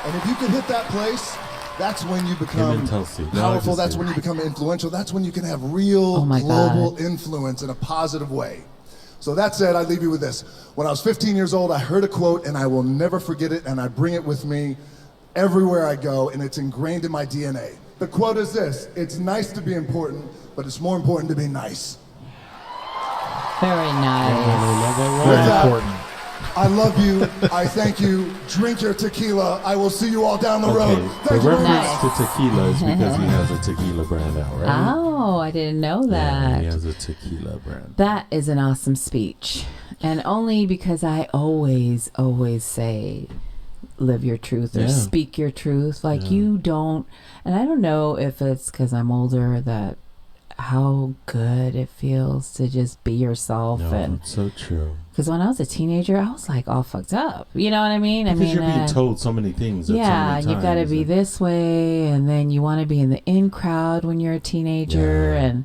And if you can hit that place, that's when you
Him
become
and Tulsi. No, I
powerful.
just
That's
did.
when you become influential. That's when you can have real
Oh my
global
God.
influence in a positive way. So that said, I leave you with this. When I was 15 years old, I heard a quote, and I will never forget it, and I bring it with me everywhere I go, and it's ingrained in my DNA. The quote is this: it's nice to be important, but it's more important to be nice.
Very nice.
With
Very
that,
important.
I love you. I thank you. Drink your tequila. I will see you all down the road.
Okay, the
Thank you very
reference
much.
Nice.
to tequila is because he has a tequila brand out, right?
Oh, I didn't know
Yeah,
that.
he has a tequila brand.
That is an awesome speech. And only because I always say live your truth or
Yeah.
speak your truth. Like you don't, and I don't know if it's because I'm older that how good it feels to just be yourself.
No,
And
it's so true.
because when I was a teenager, I was like all fucked up. You know what I mean?
Because you're being told so many things. At so
yeah,
many
you've got to
times,
be
and-
this way, and then you want to be in the in crowd when you're a teenager,
Yeah.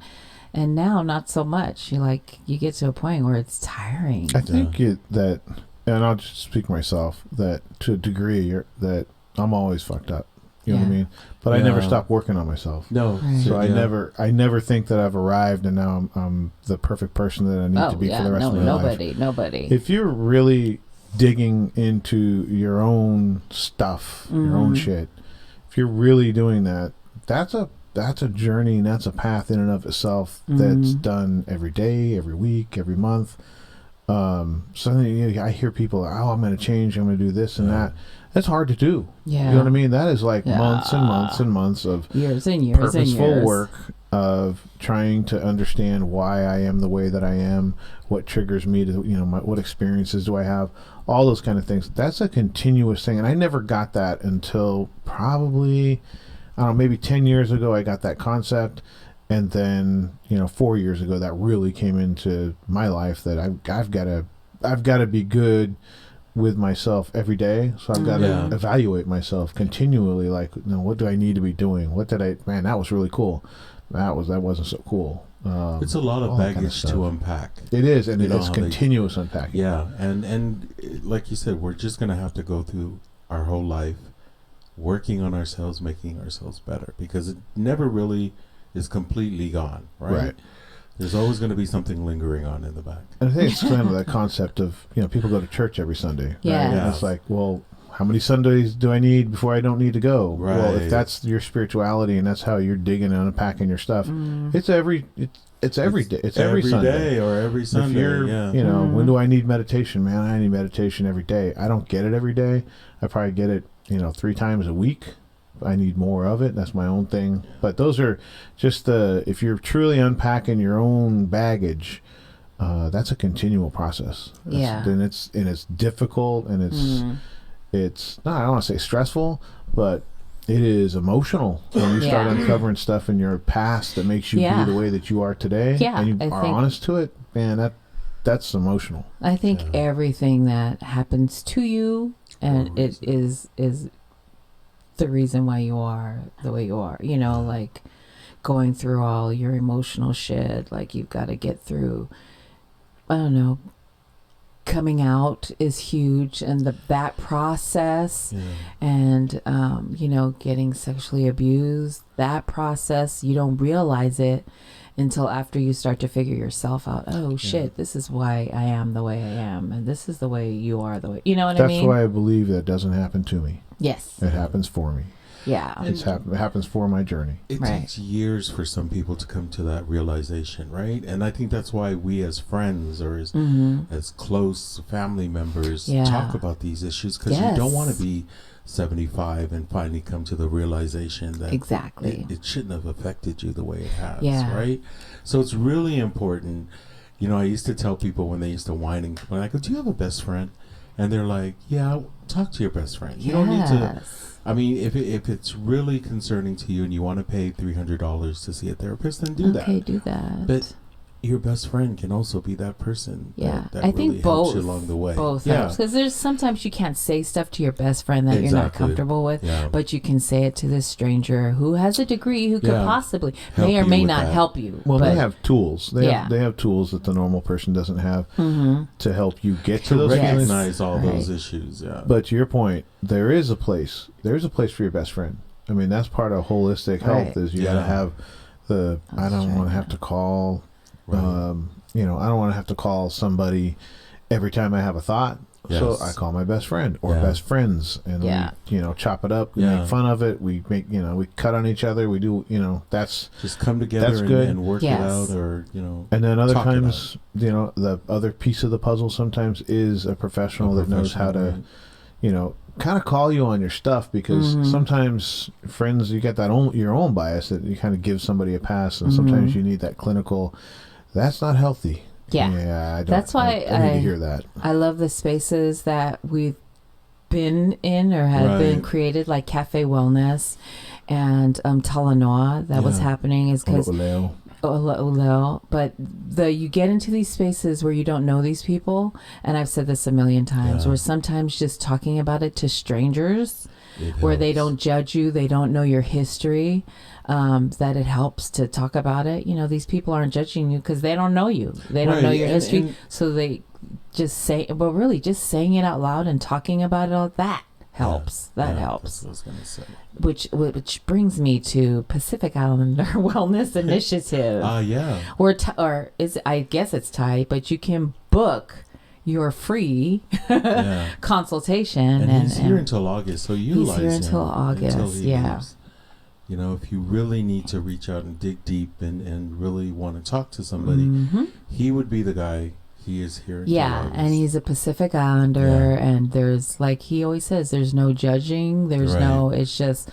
and now not so much. You get to a point where it's tiring.
I think that, and I'll just speak for myself, that to a degree, that I'm always fucked up. You know what I
Yeah.
mean? But I never
Yeah.
stop working on myself.
No.
Right.
So I
yeah.
never think that I've arrived and now I'm the perfect person that I need to be for the rest of my life.
Nobody.
If you're really digging into your own stuff, your own shit, if you're really doing that, that's a journey and that's a path in and of itself that's done every day, every week, every month. I hear people, I'm going to change, I'm going to do this and that. That's hard to do.
Yeah.
You know what I mean? That is like
Yeah.
months and months and months of
years and years
purposeful
and years.
work of trying to understand why I am the way that I am, what triggers me to, what experiences do I have, all those kind of things. That's a continuous thing. And I never got that until probably, I don't know, maybe 10 years ago, I got that concept. And then, 4 years ago, that really came into my life that I've got to be good with myself every day. So I've got to evaluate myself continually. Like, what do I need to be doing? Man, that was really cool. That wasn't so cool.
It's a lot of
all that kind of
baggage
stuff.
to unpack.
It is, and
You know
it's
how they-
continuous unpacking.
Yeah, and like you said, we're just gonna have to go through our whole life working on ourselves, making ourselves better, because it never really is completely gone, right?
Right.
There's always going to be something lingering on in the back.
And I think it's kind of that concept of, people go to church every Sunday. Right?
Yeah.
And it's like, well, how many Sundays do I need before I don't need to go? Well, if
Right.
that's your spirituality and that's how you're digging and unpacking your stuff, it's every day. It's every Sunday.
Day or every Sunday.
If you're,
Yeah.
when do I need meditation? Man, I need meditation every day. I don't get it every day. I probably get it, 3 times a week. I need more of it. That's my own thing. But those are just if you're truly unpacking your own baggage, that's a continual process. And it's difficult and it's not, I don't want to say stressful, but it is emotional when you start uncovering stuff in your past that makes you be the way that you are today.
Yeah,
and you
I
are
think-
honest to it. Man, that's emotional.
I think everything that happens to you, and it is the reason why you are the way you are. Like going through all your emotional shit. Like you've got to get through. I don't know. Coming out is huge, and that process, and getting sexually abused. That process, you don't realize it until after you start to figure yourself out. Oh shit, this is why I am the way I am, and this is the way you are the way. You know what I mean?
That's why I believe that doesn't happen to me.
Yes.
It happens for me.
Yeah.
It happens for my journey.
It
Right.
takes years for some people to come to that realization, right? And I think that's why we as friends or as close family members talk about these issues, because you don't want to be 75 and finally come to the realization that
Exactly.
it shouldn't have affected you the way it has,
Yeah.
right? So it's really important. I used to tell people when they used to whine, when I go, do you have a best friend? And they're like, yeah, talk to your best friend. You don't need to. I mean, if it's really concerning to you and you want to pay $300 to see a therapist, then do that.
Okay, do that.
But your best friend can also be that person.
Yeah,
that
I
really
think
helps
both
you along the way.
Both
Yeah.
because there's sometimes you can't say stuff to your best friend that you're not
Exactly.
comfortable with,
Yeah.
but you can say it to this stranger who has a degree who could
Yeah.
possibly
Help
may or
you
may
with
not
that.
help you.
Well,
but
they have tools. They
Yeah.
have tools that the normal person doesn't have to help you get to
To
those feelings.
recognize all those
Right.
issues. Yeah.
But to your point, there is a place. There's a place for your best friend. I mean, that's part of holistic health.
Right.
Is you got
Yeah.
to have I don't want to have to call.
Right.
I don't want to have to call somebody every time I have a thought. So
Yes.
I call my best friend or
Yeah.
best friends, and
Yeah.
we, chop it up. We
Yeah.
make fun of it. We make, we cut on each other. We do, that's.
Just come together
That's good.
and work
Yes.
it out, or
And then other
talk it
times, the other piece of the puzzle sometimes is a professional that knows how to,
right.
kind of call you on your stuff, because sometimes friends, you get your own bias that you kind of give somebody a pass, and sometimes you need that clinical. That's not healthy.
Yeah.
I don't.
That's why
I need to hear that.
I love the spaces that we've been in or have been
Right.
created, like Cafe Wellness and Talanoa. That was
Yeah.
happening is because
Oleo.
little, but you get into these spaces where you don't know these people, and I've said this a million times, where sometimes just talking about it to strangers, where they don't judge you, they don't know your history, that it helps to talk about it. These people aren't judging you because they don't know you, they don't know your history, so they just say, but really just saying it out loud and talking about it, all that helps. That helps.
That's what I was gonna say.
Which brings me to Pacific Islander Wellness Initiative.
Yeah.
I guess it's tied, but you can book your free consultation.
And he's here until August, so utilize him.
He's here until August,
until he leaves. If you really need to reach out and dig deep and really want to talk to somebody, he would be the guy. He is here until August. And
he's a Pacific Islander, and there's, like he always says, there's no judging. There's it's just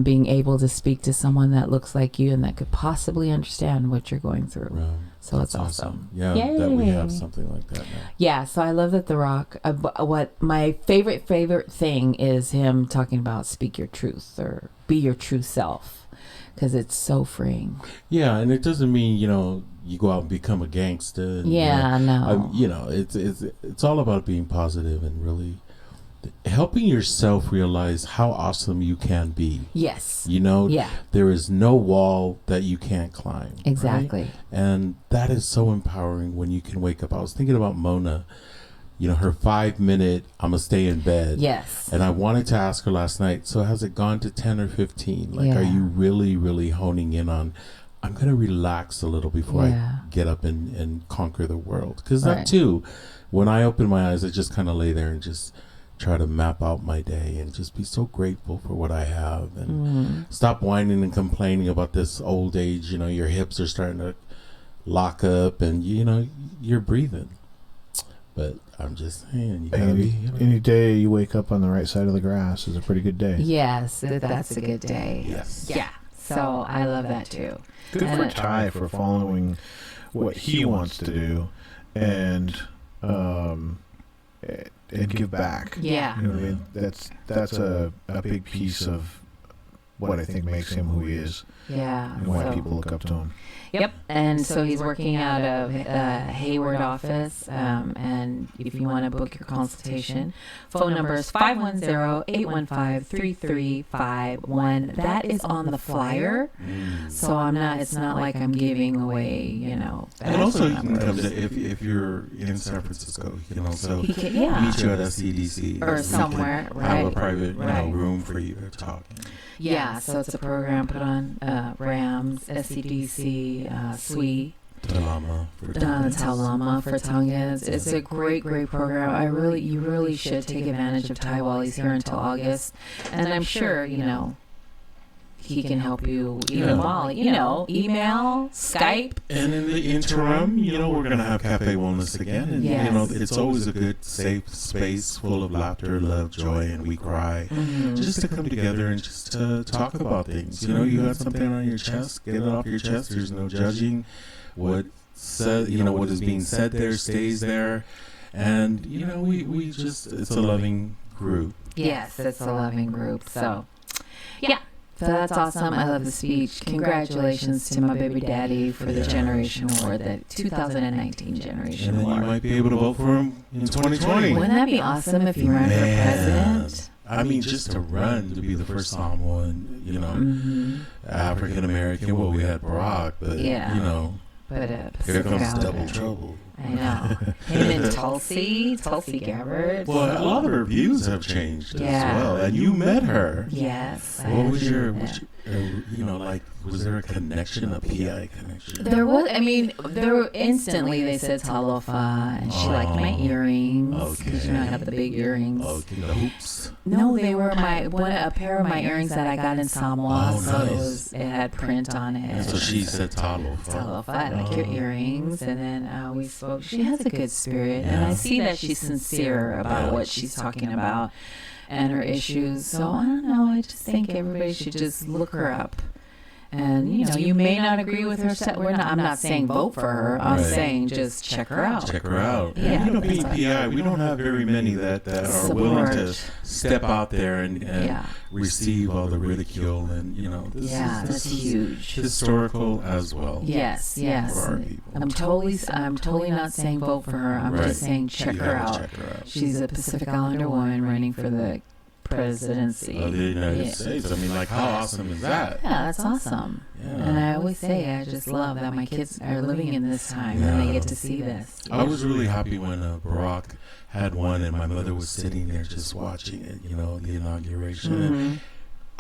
being able to speak to someone that looks like you and that could possibly understand what you're going through.
Right.
So
That's
it's awesome.
Yeah,
Yay.
that we have something like that now.
Yeah, so I love that The Rock, what my favorite thing is him talking about speak your truth or be your true self, because it's so freeing.
Yeah, and it doesn't mean, you go out and become a gangster.
No.
It's all about being positive and really helping yourself realize how awesome you can be.
Yes.
There is no wall that you can't climb.
Exactly.
Right? And that is so empowering when you can wake up. I was thinking about Mona, her 5-minute, I'm going to stay in bed.
Yes.
And I wanted to ask her last night, so has it gone to 10 or 15? Are you really, really honing in on, I'm going to relax a little before I get up and conquer the world? Because that too, when I open my eyes, I just kind of lay there and just try to map out my day and just be so grateful for what I have and stop whining and complaining about this old age. Your hips are starting to lock up and, you're breathing. But I'm just saying, you gotta be,
any day you wake up on the right side of the grass is a pretty good day.
Yes, that's a good day.
Yes.
Yeah. So I love that too.
Good for Ty for following what he wants to do and give back.
Yeah.
You know what I mean? That's a big piece of what I think makes him who he is.
Yeah.
And why people look up to him.
Yep. And so he's working out of Hayward office. And if you want to book your consultation, phone number is 510-815-3351. That is on the flyer. So it's not like I'm giving away,
And also you can come to, if you're in San Francisco, you can also meet you at SCDC.
Or somewhere,
have a private, room for you to talk.
Yeah, so it's a program put on Rams, SCDC, SWE,
Talama
for Tongans. It's a great program. You really should take advantage of Ty while he's here until August. And I'm sure, he can help you even while, email, Skype.
And in the interim, we're going to have Cafe Wellness again. And, it's always a good, safe space full of laughter, love, joy, and we cry. Just to come together and just to talk about things. You got something on your chest, get it off your chest. There's no judging. What is being said there stays there. And, we just, it's a loving group.
Yes, it's a loving group. So, yeah. So that's awesome. I love the speech. Congratulations to my baby daddy for the Generation Award, the 2019 Generation Award.
And then you might be able to vote for him in 2020.
Wouldn't that be awesome if you ran for president?
I mean, just to run, to be the first Samoan, African American. Well, we had Barack, but,
But
here comes double trouble.
I know. Him and Tulsi Gabbard.
Well, a lot of her views have changed as well. And you met her.
Yes.
What was your was there a connection, a PI connection?
There was. Instantly they said talofa, and she liked my earrings. Because I have the big earrings.
Okay, the hoops.
No, they were a pair of my earrings that I got in Samoa.
Oh,
so
nice.
it had print on it.
And so she said talofa.
Talofa, I like your earrings. And then we spoke. She has a good spirit, and I see that she's sincere about what she's talking about and her issues. So I don't know. I just think everybody should just look her up And you may not agree with her. I'm not saying vote for her. I'm
Right.
saying just check her out.
Check her out.
Yeah.
And, being PI, we don't have very many that are willing to step out there and receive all the ridicule. And, this
that's
is
huge.
historical as well.
Yes.
For our people.
I'm totally not saying vote for her. I'm just saying check her out.
Check her out.
She's a Pacific Islander woman running for the presidency
Of the United States. I mean, like, how awesome is that?
Yeah, that's awesome.
Yeah.
And I always say, I just love that my kids are living in this time and they get to see this.
I was really happy when Barack had one and my mother was sitting there just watching it, the inauguration.
Mm-hmm.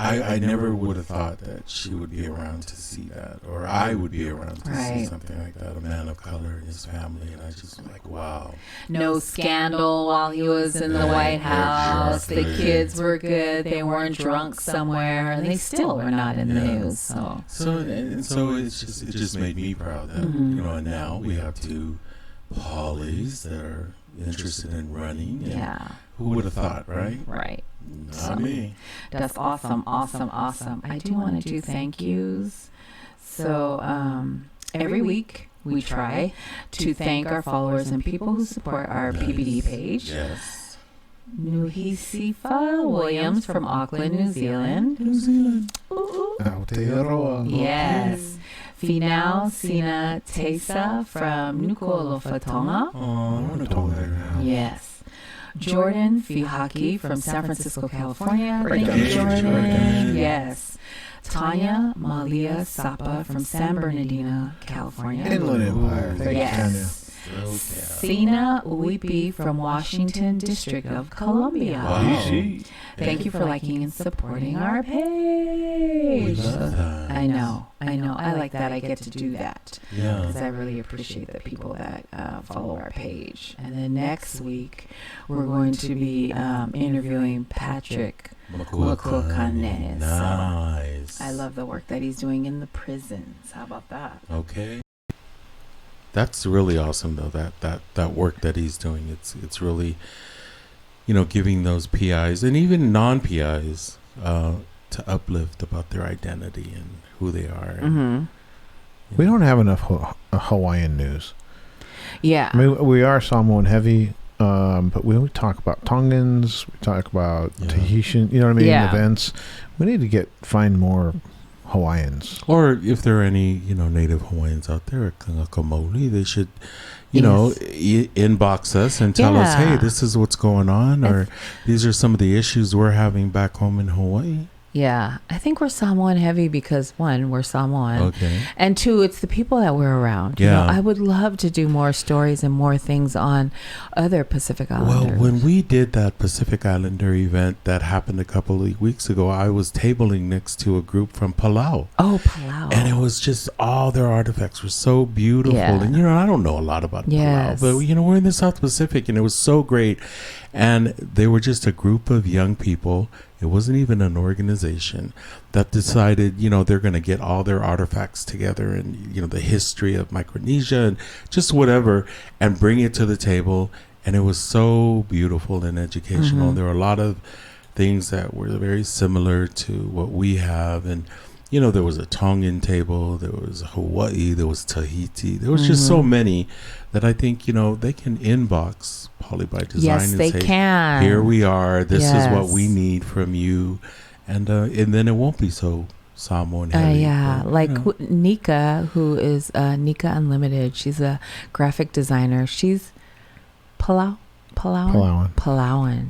I never would have thought that she would be around to see that, or I would be around to see something like that, a man of color and his family, and I just like, wow.
No scandal while he was in the White House. The kids were good. They weren't drunk somewhere, and they still were not in the news. So
it just made me proud that and now we have two Pollies that are interested in running. And who would have thought, right?
Right.
Not me.
That's awesome. I do want to do thank yous. So every week we try to thank our followers and people who support our PBD page.
Yes.
Nuhisifa Williams from Auckland, New Zealand.
Aotearoa.
Yes. Finau Sina Tesa from Nuku'alofa Tonga.
Oh, I want to go there now.
Yes. Jordan Fihaki from San Francisco, California. Thank you,
Hey,
Jordan.
Jordan.
Yes. Tanya Malia Sapa from San Bernardino, California.
Inland Empire. Thank you, Tanya.
Yes. Sina Uipi from Washington District of Columbia.
Wow.
Thank you for liking and supporting our page.
We love that.
I know. I like that. I get to do that.
Yeah.
Because I really appreciate the people that follow our page. And then next week, we're going to be interviewing Patrick Makukane.
Nice.
So I love the work that he's doing in the prisons. How about that?
Okay. That's really awesome, though. That work that he's doing. It's really, giving those PIs and even non-PIs to uplift about their identity and who they are.
Mm-hmm.
We don't have enough Hawaiian news.
Yeah.
I mean, we are Samoan heavy, but we talk about Tongans, we talk about Tahitian, events. We need to find more Hawaiians.
Or if there are any, native Hawaiians out there at Kangakamoli, they should, inbox us and tell us, hey, this is what's going on, or these are some of the issues we're having back home in Hawaii.
Yeah, I think we're Samoan heavy because one, we're Samoan,
Okay.
and two, it's the people that we're around.
Yeah.
I would love to do more stories and more things on other Pacific Islanders.
Well, when we did that Pacific Islander event that happened a couple of weeks ago, I was tabling next to a group from Palau.
Oh, Palau.
And it was just all their artifacts were so beautiful.
Yeah.
And, I don't know a lot about
Yes.
Palau, but, we're in the South Pacific and it was so great. And they were just a group of young people. It wasn't even an organization that decided, they're going to get all their artifacts together and, the history of Micronesia and just whatever and bring it to the table. And it was so beautiful and educational.
Mm-hmm.
There were a lot of things that were very similar to what we have. And, there was a Tongan table, there was Hawaii, there was Tahiti. There was just so many that I think, they can inbox Poly by Design
Yes,
and
they
say,
can.
here we are. This is what
Yes.
we need from you. And then it won't be so Samoan heavy. but,
Nika, who is Nika Unlimited. She's a graphic designer. She's Palauan.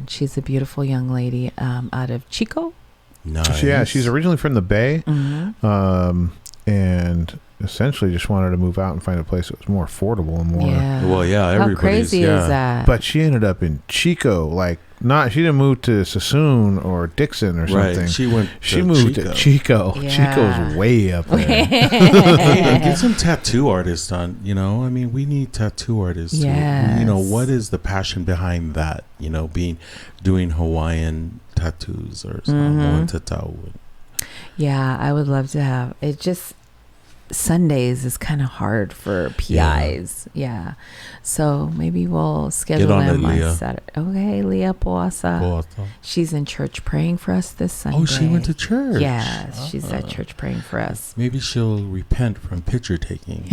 She's a beautiful young lady out of Chico.
Nice.
Yeah, she's originally from the Bay,
Mm-hmm.
and essentially just wanted to move out and find a place that was more affordable and more.
Yeah.
Well, yeah,
How
everybody's.
crazy is that?
But she ended up in Chico, she didn't move to Sassoon or Dixon or something.
Right. She
moved
Chico.
to Chico.
Yeah.
Chico's way up there.
And get some tattoo artists on, we need tattoo artists.
Yes.
What is the passion behind that? Doing Hawaiian tattoos or Samoan tattoo.
Yeah, I would love to have it. Just Sundays is kind of hard for PIs. Yeah. So maybe we'll schedule
Get on
them
it,
on
Leah.
Saturday. Okay, Leah Poasa. She's in church praying for us this Sunday.
Oh, she went to church.
Yes, she's at church praying for us.
Maybe she'll repent from picture taking.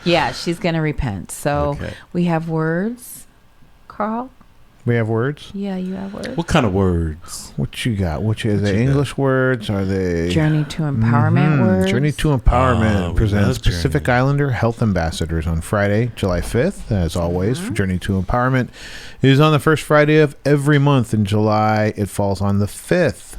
Yeah, she's going to repent. So
Okay.
we have words. Carl?
We have words.
Yeah, you have words.
What kind of words?
What you got? Are they
you
English words? Are they
Journey to Empowerment words.
Journey to Empowerment
We
presents
love Journey.
Pacific Islander Health Ambassadors on Friday, July 5th. As always, for Journey to Empowerment it is on the first Friday of every month in July. It falls on the 5th.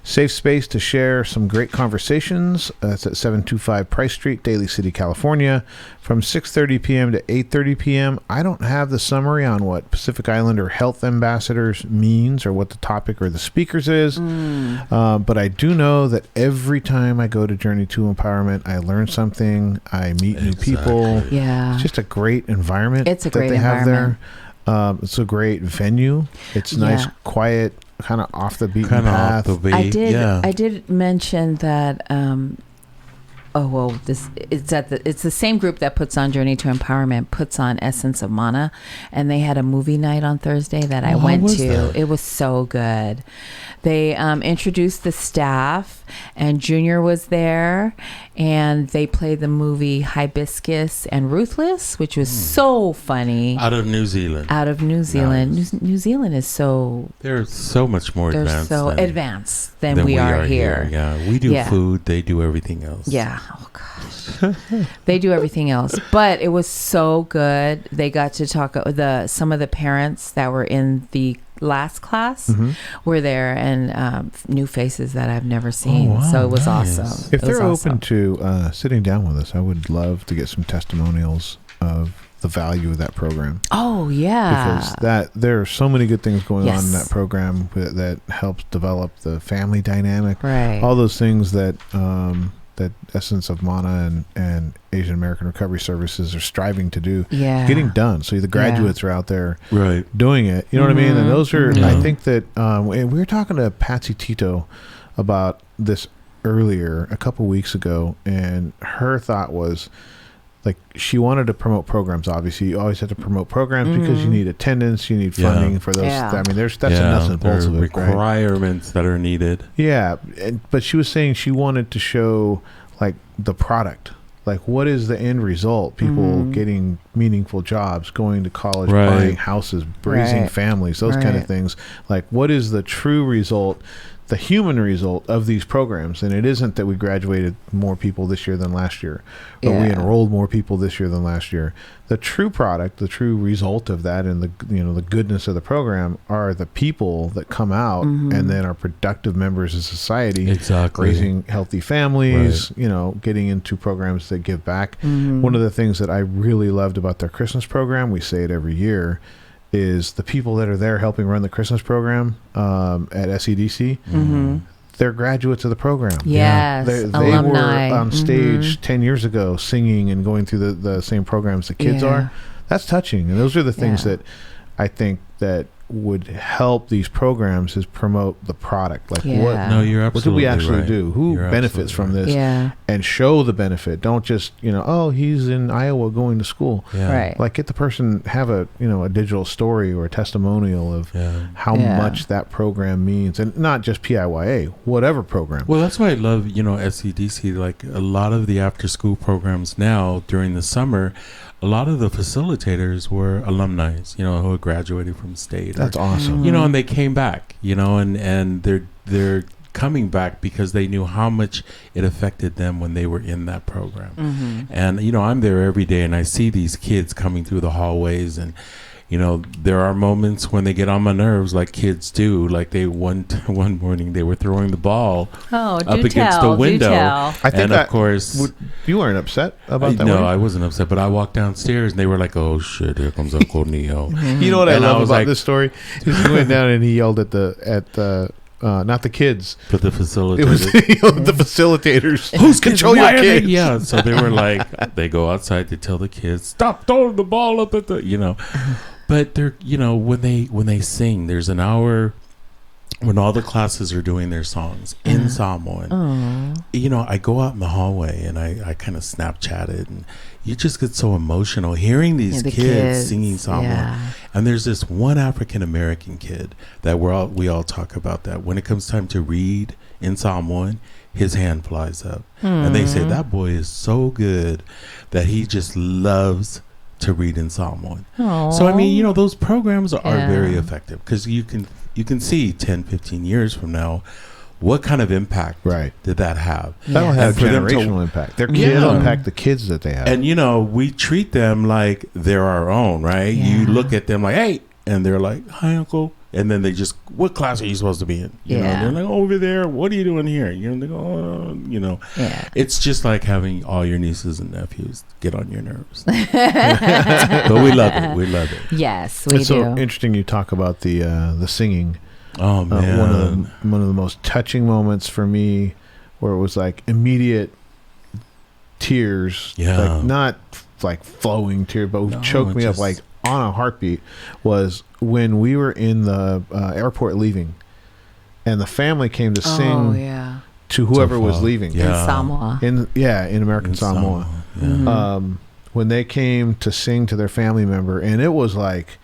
Safe space to share some great conversations. That's at 725 Price Street, Daly City, California, from 6:30 p.m. to 8:30 p.m. I don't have the summary on what Pacific Islander Health Ambassadors means or what the topic or the speakers is, but I do know that every time I go to Journey to Empowerment, I learn something. I meet new people.
Yeah.
It's just a great environment.
It's a great
that they have
environment.
there. It's a great venue. It's nice,
Yeah.
quiet, kind of off the beaten
Kind of
path.
off the beat.
I did mention that it's the same group that puts on Journey to Empowerment puts on Essence of Mana, and they had a movie night on Thursday that I
how
went
was
to.
that?
It was so good. They introduced the staff, and Junior was there, and they played the movie Hibiscus and Ruthless, which was so funny.
Out of New Zealand.
Out of New Zealand.
Nice.
New Zealand is so
They're so much more
they're
advanced.
so
than,
advanced than we are here.
Yeah, we do
Yeah.
food. They do everything else.
Yeah. Oh gosh. They do everything else, but it was so good. They got to talk. Some of the parents that were in the last class were there, and new faces that I've never seen.
wow,
So it was
nice.
awesome.
If
It was
they're
awesome.
open to sitting down with us, I would love to get some testimonials of the value of that program.
Oh yeah.
Because there are so many good things going on in
Yes.
that program that helps develop the family dynamic.
Right.
All those things that that Essence of Mana and Asian American Recovery Services are striving to do,
Yeah.
getting done. So the graduates are out there
Right.
doing it. You know what I mean? And those are, I
Mhm.
think that we were talking to Patsy Tito about this earlier a couple weeks ago, and her thought was like she wanted to promote programs. Obviously, you always have to promote programs because you need attendance, you need funding for those.
Yeah.
I mean, that's the nuts and bolts
there
of
are
it, right?
requirements that are needed.
Yeah, but she was saying she wanted to show like the product. Like, what is the end result? People getting meaningful jobs, going to college,
Right.
buying houses, raising
Right.
families, those kind of
Right.
things. Like, what is the true result, the human result of these programs? And it isn't that we graduated more people this year than last year, but we
Yeah.
enrolled more people this year than last year. The true product, the true result of that, and the goodness of the program are the people that come out and then are productive members of society.
Exactly.
Raising healthy families, getting into programs that give back. One of the things that I really loved about their Christmas program, we say it every year, is the people that are there helping run the Christmas program at SEDC. They're graduates of the program.
Yes.
They
Alumni.
were on stage 10 years ago singing and going through the same programs the kids
Yeah.
are. That's touching. And those are the things
Yeah.
that I think that would help these programs is promote the product. Like
Yeah.
what
No, you're
what do
absolutely
we actually
right.
do? Who
You're
benefits
absolutely
from
right.
this?
Yeah.
And show the benefit. Don't just, oh, he's in Iowa going to school.
Yeah.
Right.
Like, get the person, have a digital story or a testimonial of
Yeah.
how
Yeah.
much that program means, and not just PIYA, whatever program.
Well, that's why I love, SCDC. Like a lot of the after school programs now during the summer, a lot of the facilitators were alumni, who had graduated from state.
That's awesome.
And they came back, and they're coming back because they knew how much it affected them when they were in that program. And, I'm there every day and I see these kids coming through the hallways, and, there are moments when they get on my nerves like kids do. Like one morning they were throwing the ball
Oh,
up
do
against
tell.
the window.
Do tell.
I think
and
that
of course,
you weren't upset about that.
no,
were you?
I wasn't upset, but I walked downstairs and they were like, "Oh shit, here comes Uncle Neo."
You know what I
And I
love
was
about
like-
this story? Is he went down and he yelled at the not the kids.
But the
It was
facilitator,
he yelled at the facilitators.
who's
control your kids?
Yeah, so they were like, they go outside to tell the kids, "Stop throwing the ball up at the," But they're, when they sing, there's an hour when all the classes are doing their songs in Samoan. I go out in the hallway and I kind of Snapchatted, and you just get so emotional hearing these
the
kids singing Psalm 1.
yeah.
And there's this one African American kid that we all talk about, that when it comes time to read in Psalm 1, his hand flies up. And they say that boy is so good that he just loves to read in Psalm 1.
Aww.
So I mean, those programs are
Yeah.
very effective, because you can see 10, 15 years from now what kind of impact
Right.
did that have.
That'll
Yes.
have
And for them to-
generational impact. Their kids
Yeah.
will impact the kids that they have.
And we treat them like they're our own, right?
Yeah.
You look at them like, hey, and they're like, hi, uncle. And then they just, what class are you supposed to be in? You know,
Yeah.
they're like, over there. What are you doing here? They go,
Yeah.
It's just like having all your nieces and nephews get on your nerves. But we love it. We love it.
Yes, we
It's
do.
so interesting you talk about the singing.
Oh, man.
One of the most touching moments for me, where it was like immediate tears,
Yeah.
like not like flowing tears, but
No,
choked me up
just-
like on a heartbeat, was when we were in the airport leaving, and the family came to
Oh,
sing
yeah.
to whoever
So
was
far.
leaving.
Yeah.
In Samoa.
In American Samoa.
Yeah.
Mhm.
When they came to sing to their family member, and it was like,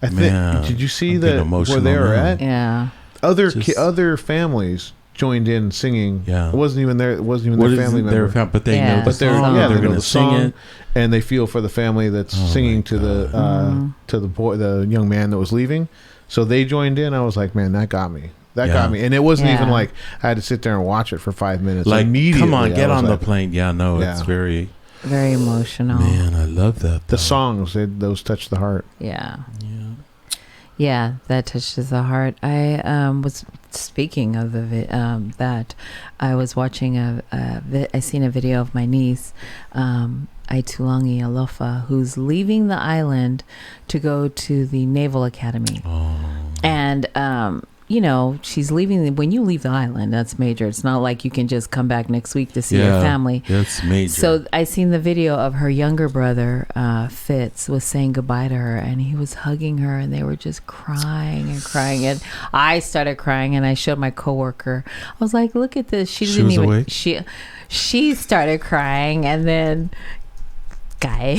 I think,
Man,
did you see
I'm getting
that
emotional
where they were
now.
at?
Yeah.
Just-
Other families joined in singing.
Yeah.
It wasn't even their
What
their
is
family
it?
member.
But they
Yeah.
know the
But they're
song.
yeah,
They're
they know
going
the
to sing
song,
it.
and they feel for the family that's
Oh,
singing
my
to the
God.
to the boy, the young man that was leaving. So they joined in. I was like, man, that got me. That
Yeah.
got me. And it wasn't
Yeah.
even like I had to sit there and watch it for 5 minutes.
Like,
immediately,
come on,
I
get
was
on the
like,
plane. Yeah, no,
Yeah.
it's very,
Very emotional.
man, I love that.
The
though.
songs, those touch the heart.
Yeah.
Yeah.
Yeah, that touches the heart. I was speaking of that. I was watching I seen a video of my niece, Aitulangi Alofa, who's leaving the island to go to the Naval Academy.
Oh.
And she's leaving. When you leave the island, that's major. It's not like you can just come back next week to see your family.
That's major.
So I seen the video of her younger brother, Fitz, was saying goodbye to her, and he was hugging her, and they were just crying and crying. And I started crying, and I showed my coworker. I was like, "Look at this." She didn't
was
even.
awake?
She started crying, and then. Guy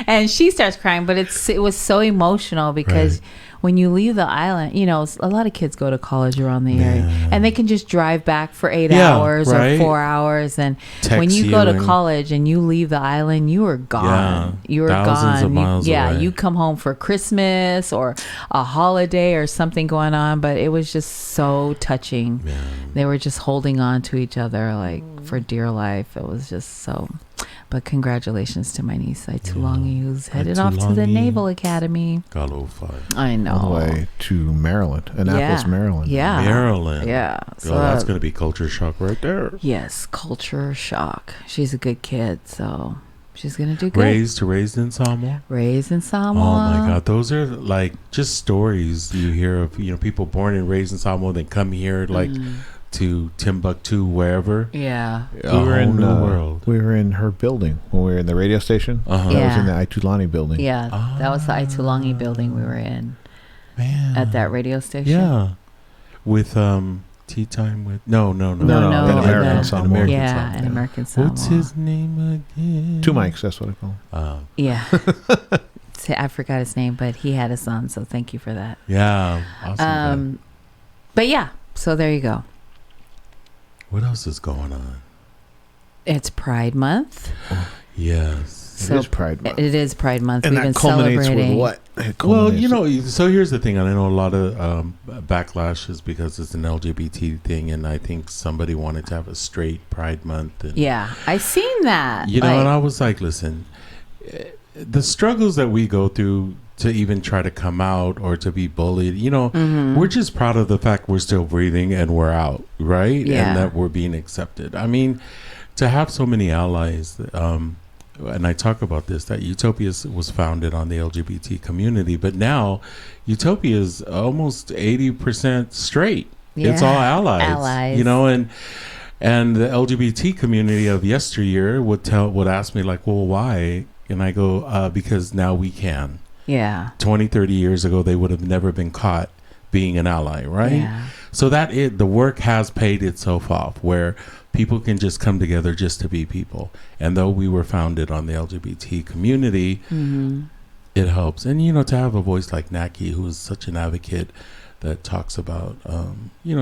and she starts crying, but it was so emotional because
Right.
when you leave the island, a lot of kids go to college around the area, and they can just drive back for 8
Yeah,
hours
right.
or 4 hours, and when
Text
you go to
and-
college and you leave the island, you are gone.
Yeah,
You are
thousands
gone.
of miles away.
You come home for Christmas or a holiday or something going on, but it was just so touching.
Man.
They were just holding on to each other like for dear life. It was just so. But congratulations to my niece Aitulangi, who's headed off to the
Aitulangi.
Naval Academy.
Galofai.
I know.
All the way to Maryland, Annapolis, Maryland.
Yeah.
Maryland.
Yeah.
So that's going to be culture shock right there.
Yes, culture shock. She's a good kid, so she's gonna do good.
Raised in Samoa.
Raised in Samoa.
Oh my God, those are like just stories you hear of people born and raised in Samoa, then come here like to Timbuktu, wherever.
Yeah.
We were in the world.
We were in her building when we were in the radio station.
Uh-huh.
That was
Yeah.
in the Aitulani building.
Yeah. That was the Aitulangi building we were in
Man.
at that radio station.
Yeah. With tea time with no.
No,
in American
the-
Samoa.
American
Yeah,
Samoa.
in American Samoa.
What's his name again?
Two mics, that's what I call him.
Yeah. I forgot his name, but he had a son, so thank you for that.
Yeah. Awesome. guy.
But yeah, so there you go.
What else is going on?
It's Pride Month.
Yes.
It
So
is Pride Month.
It is Pride Month.
And
We've been
that culminates
celebrating.
with what? It
Well,
culminates-
so here's the thing. I know a lot of backlash is because it's an LGBT thing, and I think somebody wanted to have a straight Pride Month. And,
Yeah, I seen that.
and I was like, listen, the struggles that we go through to even try to come out or to be bullied, we're just proud of the fact we're still breathing and we're out, right?
Yeah.
And that we're being accepted. I mean, to have so many allies, and I talk about this, that Utopia was founded on the LGBT community, but now Utopia is almost 80% straight. It's
Yeah.
all allies.
Allies.
And the LGBT community of yesteryear would ask me like, well, why? And I go, because now we can.
Yeah.
20, 30 years ago, they would have never been caught being an ally, right?
Yeah.
So the work has paid itself off, where people can just come together just to be people. And though we were founded on the LGBT community, it helps. And, to have a voice like Nackie, who is such an advocate that talks about,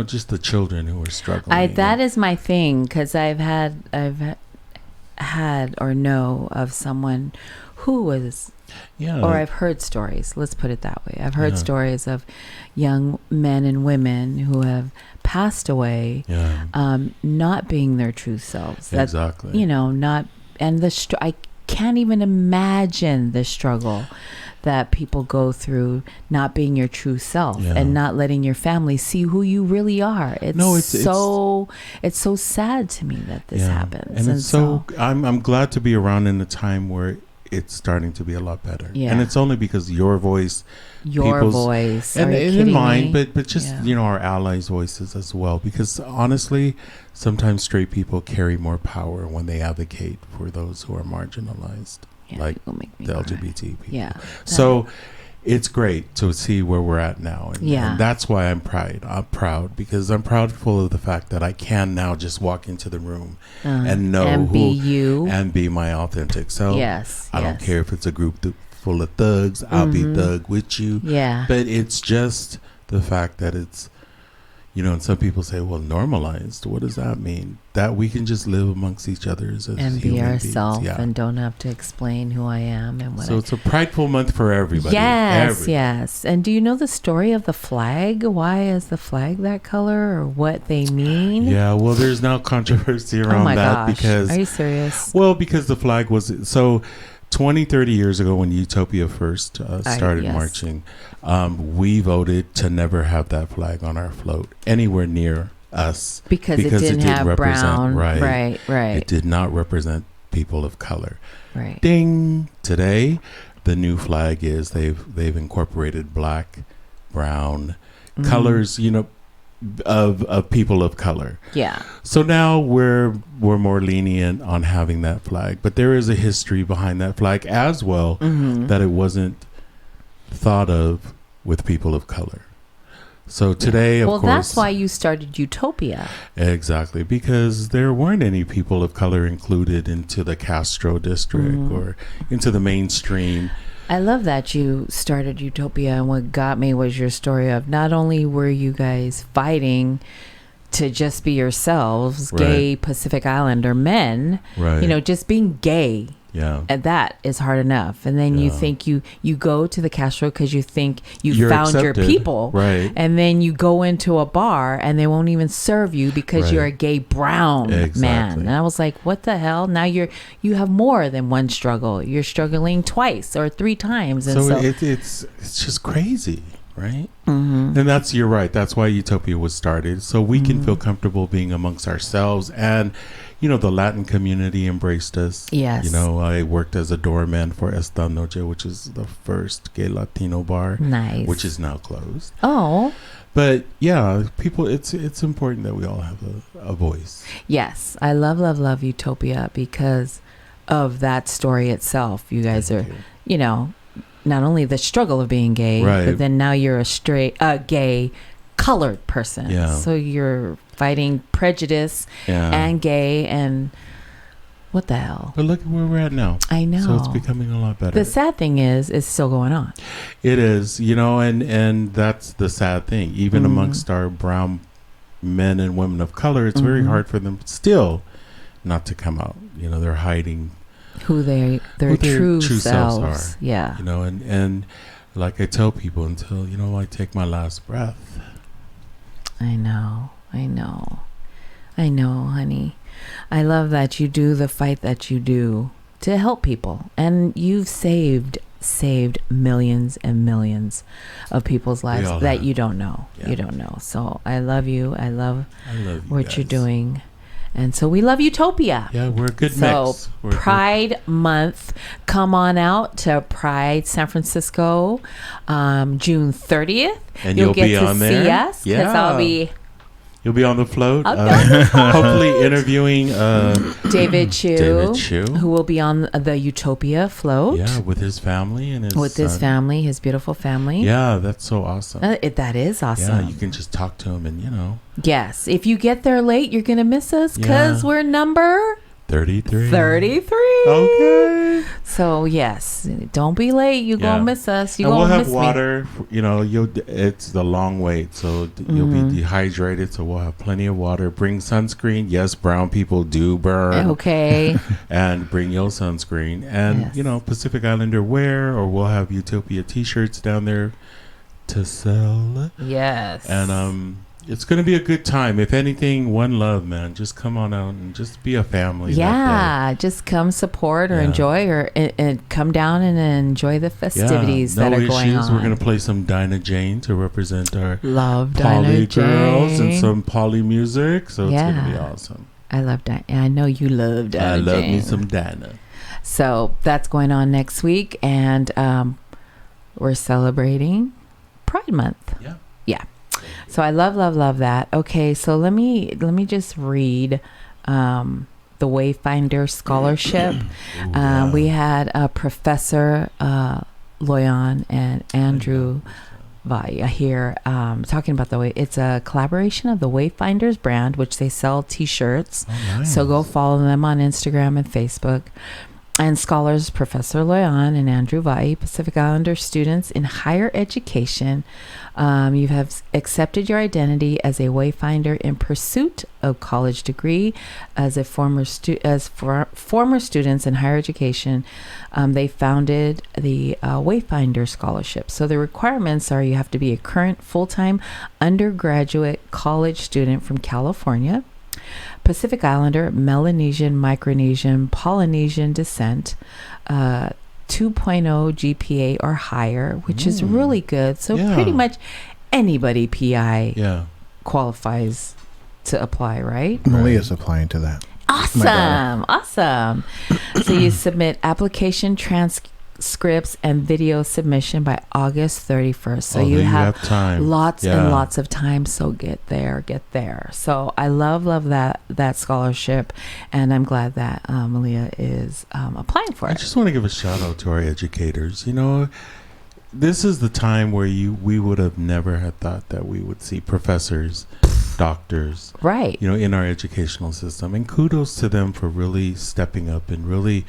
just the children who are struggling.
That is my thing, because I've had or know of someone who was, or I've heard stories. Let's put it that way. I've heard stories of young men and women who have passed away, not being their true selves.
Exactly.
Not, and I can't even imagine the struggle that people go through, not being your true self and not letting your family see who you really are. It's so sad to me that this happens.
And it's so I'm glad to be around in a time where it's starting to be a lot better. Yeah. And it's only because your voice, and in mine, but just our allies' voices as well. Because honestly, sometimes straight people carry more power when they advocate for those who are marginalized, like the LGBT people. Yeah. So it's great to see where we're at now, and that's why I'm proud because I'm proudful of the fact that I can now just walk into the room and know
and
who
be you
and be my authentic self. I don't care if it's a group full of thugs. I'll be thug with you. Yeah. But it's just the fact that it's, and some people say, well, normalized. What does that mean? That we can just live amongst each other as
and be ourselves and don't have to explain who I am and what.
So it's a prideful month for everybody.
Yes. And do you know the story of the flag? Why is the flag that color, or what they mean?
Yeah, well, there's now controversy around that because.
Are you serious?
Well, because the flag was 20, 30 years ago when Utopia first started marching, we voted to never have that flag on our float anywhere near us
because it didn't have brown. Right.
It did not represent people of color.
Right.
Ding. Today, the new flag is they've incorporated black, brown colors. Of people of color. Yeah. So now we're more lenient on having that flag, but there is a history behind that flag as well, that it wasn't thought of with people of color. So today, of course,
that's why you started Utopia.
Exactly, because there weren't any people of color included into the Castro district or into the mainstream.
I love that you started Utopia, and what got me was your story of not only were you guys fighting to just be yourselves, gay Pacific Islander men, just being gay.
Yeah.
And that is hard enough. And then you think you go to the Castro because you think you're found accepted. Your people. Right. And then you go into a bar and they won't even serve you because you're a gay brown man. And I was like, what the hell? Now you have more than one struggle. You're struggling twice or three times. And so
it's just crazy. Right. And you're right. That's why Utopia was started. So we can feel comfortable being amongst ourselves. And, the Latin community embraced us.
Yes.
I worked as a doorman for Esta Noche, which is the first gay Latino bar.
Nice.
Which is now closed.
Oh.
But people, it's important that we all have a voice.
Yes. I love Utopia because of that story itself. You guys are, not only the struggle of being gay, but then now you're a gay colored person. Yeah. So you're fighting prejudice and gay and what the hell?
But look at where we're at now.
I know.
So it's becoming a lot better.
The sad thing is it's still going on.
It is, and that's the sad thing. Even amongst our brown men and women of color, it's very hard for them still not to come out. They're hiding
who their true selves are. Yeah.
And like I tell people until, I take my last breath.
I know, honey. I love that you do the fight that you do to help people. And you've saved millions and millions of people's lives that you don't know. Yeah. You don't know. So I love you. I love what guys. You're doing. And so we love Utopia.
Yeah, we're a good mix.
So Pride Month, come on out to Pride San Francisco, June 30th.
And you'll get
to
on there.
See us because I'll be
You'll be on the float.
Okay.
Hopefully interviewing
David Chu,
David Chu.
who will be on the Utopia float.
Yeah, with his family and his
family, his beautiful family.
Yeah, that's so awesome.
That is awesome.
Yeah, you can just talk to him and
Yes, if you get there late, you're gonna miss us because
Yeah.
we're number
33.
33.
Okay.
So yes, don't be late. You
Yeah.
gonna miss us. You
And we'll
gonna
have
miss
water. It's the long wait, so you'll be dehydrated. So we'll have plenty of water. Bring sunscreen. Yes, brown people do burn.
me. Okay.
And bring your sunscreen and
Yes.
Pacific Islander wear, or we'll have Utopia T-shirts down there to sell.
Yes.
And it's gonna be a good time. If anything, one love, man. Just come on out and just be a family.
Yeah, just come support or
Yeah.
enjoy and come down and enjoy the festivities that are going on.
We're gonna play some Dinah Jane to represent our
Love
poly
Dinah
girls
Jane.
and some poly music. So it's gonna be
Yeah.
awesome.
I love Dinah. I know you love Dinah
I love
Jane.
me some Dinah.
So that's going on next week, and we're celebrating Pride Month.
Yeah.
Yeah. So I love that. Okay, so let me just read the Wayfinder Scholarship.
Ooh, yeah.
We had Professor Loyan and Andrew Vaya here talking about it's a collaboration of the Wayfinders brand, which they sell T-shirts.
Oh, nice.
So go follow them on Instagram and Facebook. And scholars Professor Loyan and Andrew Vai, Pacific Islander students in higher education, you have accepted your identity as a wayfinder in pursuit of college degree. As a former students in higher education, they founded the Wayfinder Scholarship. So the requirements are you have to be a current full-time undergraduate college student from California, Pacific Islander, Melanesian, Micronesian, Polynesian descent, 2.0 GPA or higher, which is really good. So
Yeah.
pretty much anybody PI
Yeah.
qualifies to apply, right?
Malia's applying to that.
Awesome. So you submit application transcripts and video submission by August 31st. So you have
time.
lots
Yeah.
and lots of time. So get there. So I love that scholarship, and I'm glad that Malia is applying for
I
it.
just want to give a shout out to our educators. This is the time where we would have never had thought that we would see professors, doctors,
Right.
in our educational system. And kudos to them for really stepping up and really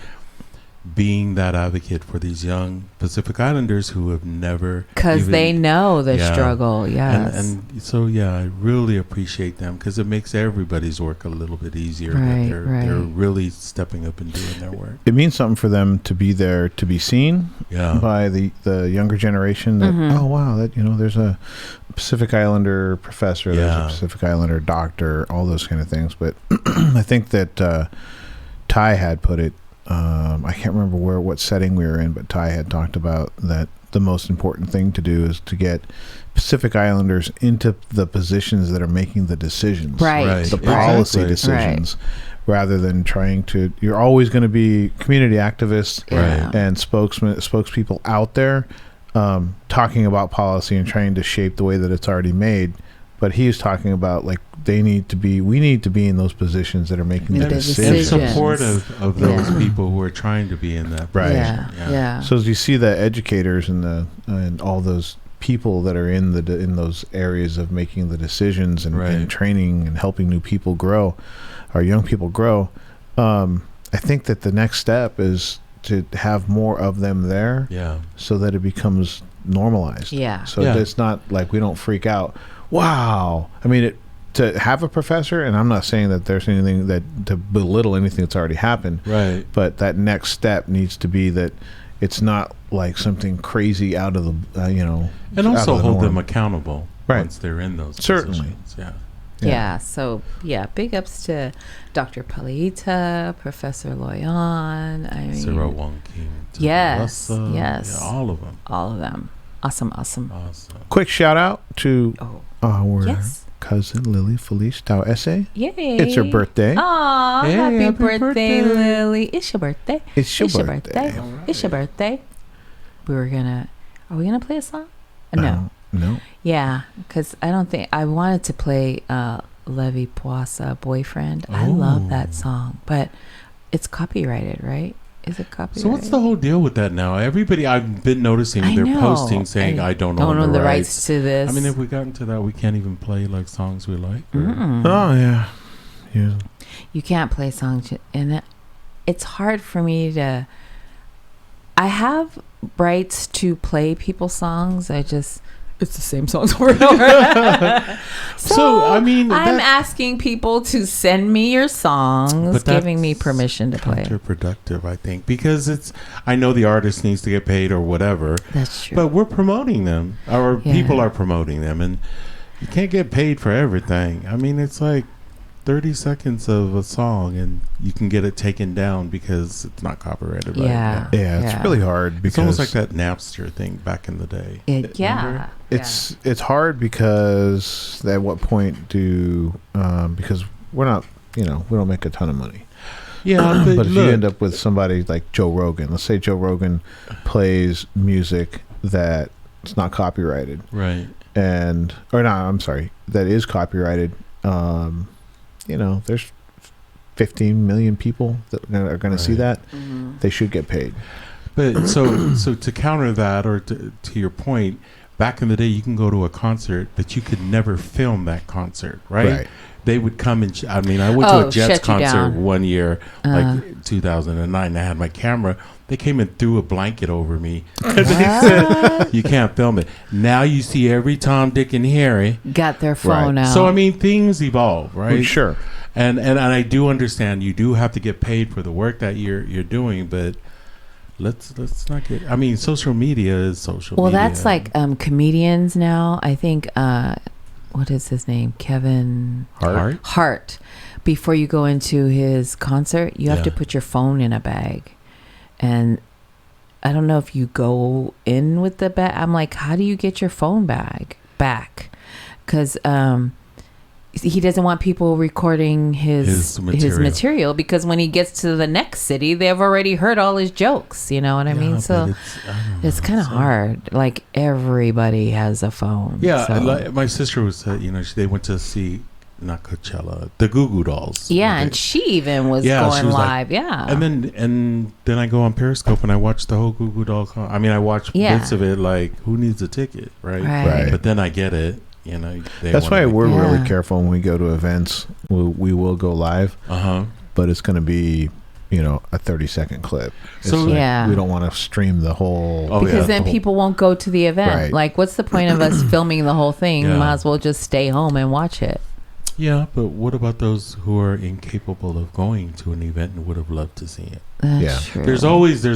being that advocate for these young Pacific Islanders who have never,
Because they know the
Yeah.
struggle. Yes.
and so I really appreciate them because it makes everybody's work a little bit easier.
Right,
That
right.
they're really stepping up and doing their work.
It means something for them to be there, to be seen
Yeah.
by the younger generation. That oh wow, that there's a Pacific Islander professor, there's
Yeah.
a Pacific Islander doctor, all those kind of things. But I think that Ty had put it. I can't remember what setting we were in, but Ty had talked about that the most important thing to do is to get Pacific Islanders into the positions that are making the decisions,
Right.
the
Right.
policy
Exactly.
decisions, rather than trying to. You're always going to be community activists
Yeah.
and spokespeople out there talking about policy and trying to shape the way that it's already made. But he was talking about we need to be in those positions that are making the
The
And
decisions.
decisions.
supportive of those people who are trying to be in that
Right.
Yeah. Yeah.
So as you see the educators and all those people that are in those areas of making the decisions and
Right.
training and helping new people grow, our young people grow, I think that the next step is to have more of them there,
Yeah.
so that it becomes normalized.
Yeah.
So
Yeah.
it's not like we don't freak out. Wow. I mean, to have a professor, and I'm not saying that there's anything to belittle anything that's already happened,
Right.
but that next step needs to be that it's not like something crazy out of the
And
out
also
of the
hold them
norm.
accountable
Right.
once they're in those
Certainly.
positions. Yeah.
Yeah. So big ups to Dr. Palita, Professor Loyan. I mean,
Sarah Wong King.
Yes,
Russa,
yes.
Yeah, all of them.
all of them. Awesome.
Awesome.
Quick shout out to
Oh,
our
yes.
cousin Lily Felice Tau Esse.
Yay.
It's her birthday.
Aw,
Hey,
happy
happy
birthday,
birthday.
Lily. It's your birthday.
It's your
It's your
birthday.
birthday. It's your birthday. Are we gonna play a song? No.
No.
Yeah, because I don't think I wanted to play Levi Poisa, Boyfriend. I love that song, but it's copyrighted, right? Is it copyrighted?
So what's the whole deal with that now? Everybody, I've been noticing they're posting saying, I don't own the rights
to this.
I mean, if we got into that, we can't even play like songs we like.
Oh, yeah. Yeah.
You can't play songs, and it's hard for me to. I have rights to play people's songs. It's the same songs over and over.
So, I mean,
I'm asking people to send me your songs, giving me permission to play.
Counterproductive, I think, because I know the artist needs to get paid or whatever.
That's true.
But we're promoting them, or people are promoting them, and you can't get paid for everything. I mean, it's like 30 seconds of a song and you can get it taken down because it's not copyrighted. Right?
Yeah, it's really hard because
it's almost like that Napster thing back in the day.
It's hard because at what point because we're not, we don't make a ton of money.
Yeah,
but if you end up with somebody like Joe Rogan, let's say Joe Rogan plays music that it's not copyrighted,
right?
That is copyrighted. There's 15 million people that are going to see that. Mm-hmm. They should get paid.
But so to counter that, or to your point, back in the day, you can go to a concert, but you could never film that concert, right? They would come and I went to a Jets concert one year, like 2009. I had my camera. They came and threw a blanket over me because they said you can't film it. Now you see every Tom, Dick, and Harry
got their phone out.
So things evolve, right?
Well, sure.
And I do understand you do have to get paid for the work that you're doing, but let's not get. Social media is social media.
Well, that's like comedians now. I think what is his name? Kevin Hart. Before you go into his concert, you have to put your phone in a bag. And I don't know if you go in with the bag. I'm like, how do you get your phone bag back? Because he doesn't want people recording his material because when he gets to the next city, they've already heard all his jokes. You know what I mean? So it's kind of hard. Like everybody has a phone.
Yeah,
so.
My sister was, they went to see. Not Coachella, the Goo Goo Dolls.
Yeah, and she even was going live.
And then I go on Periscope and I watch the whole Goo Goo Doll. I watch bits of it. Like, who needs a ticket, right? But then I get it.
That's why we're really careful when we go to events. We will go live. But it's going to be, a 30-second clip.
So
we don't want to stream the whole.
Because then people won't go to the event.
Right.
Like, what's the point of us filming the whole thing? Might as well just stay home and watch it.
Yeah, but what about those who are incapable of going to an event and would have loved to see it?
That's true.
There's always like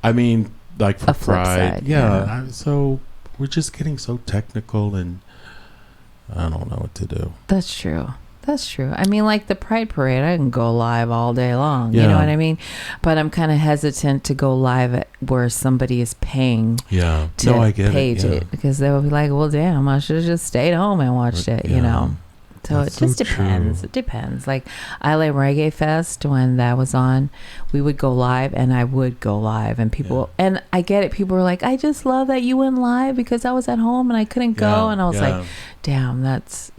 for
a flip
Pride.
side,
So we're just getting so technical and I don't know what to do.
That's true. Like the Pride Parade, I can go live all day long. You know what I mean? But I'm kind of hesitant to go live where somebody is paying
I get it.
Because they will be like, well, damn, I should have just stayed home and watched it, So it just depends. It depends. Like LA Reggae Fest, when that was on, we would go live and I would go live and people, and I get it. People were like, I just love that you went live because I was at home and I couldn't go. And I was like, damn, that's,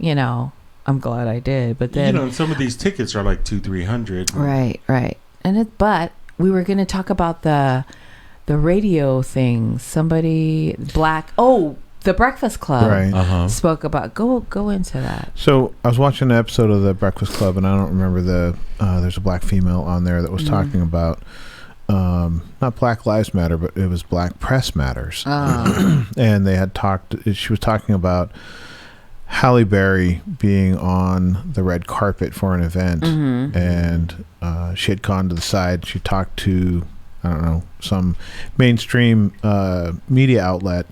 I'm glad I did. But then,
some of these tickets are like $200-$300.
Right. But we were going to talk about the radio thing. Somebody The Breakfast Club spoke about go into that.
So I was watching an episode of The Breakfast Club, and I don't remember there's a black female on there that was talking about not Black Lives Matter, but it was Black Press Matters. And they had she was talking about Halle Berry being on the red carpet for an event, and she had gone to the side. She talked to, I don't know, some mainstream media outlet.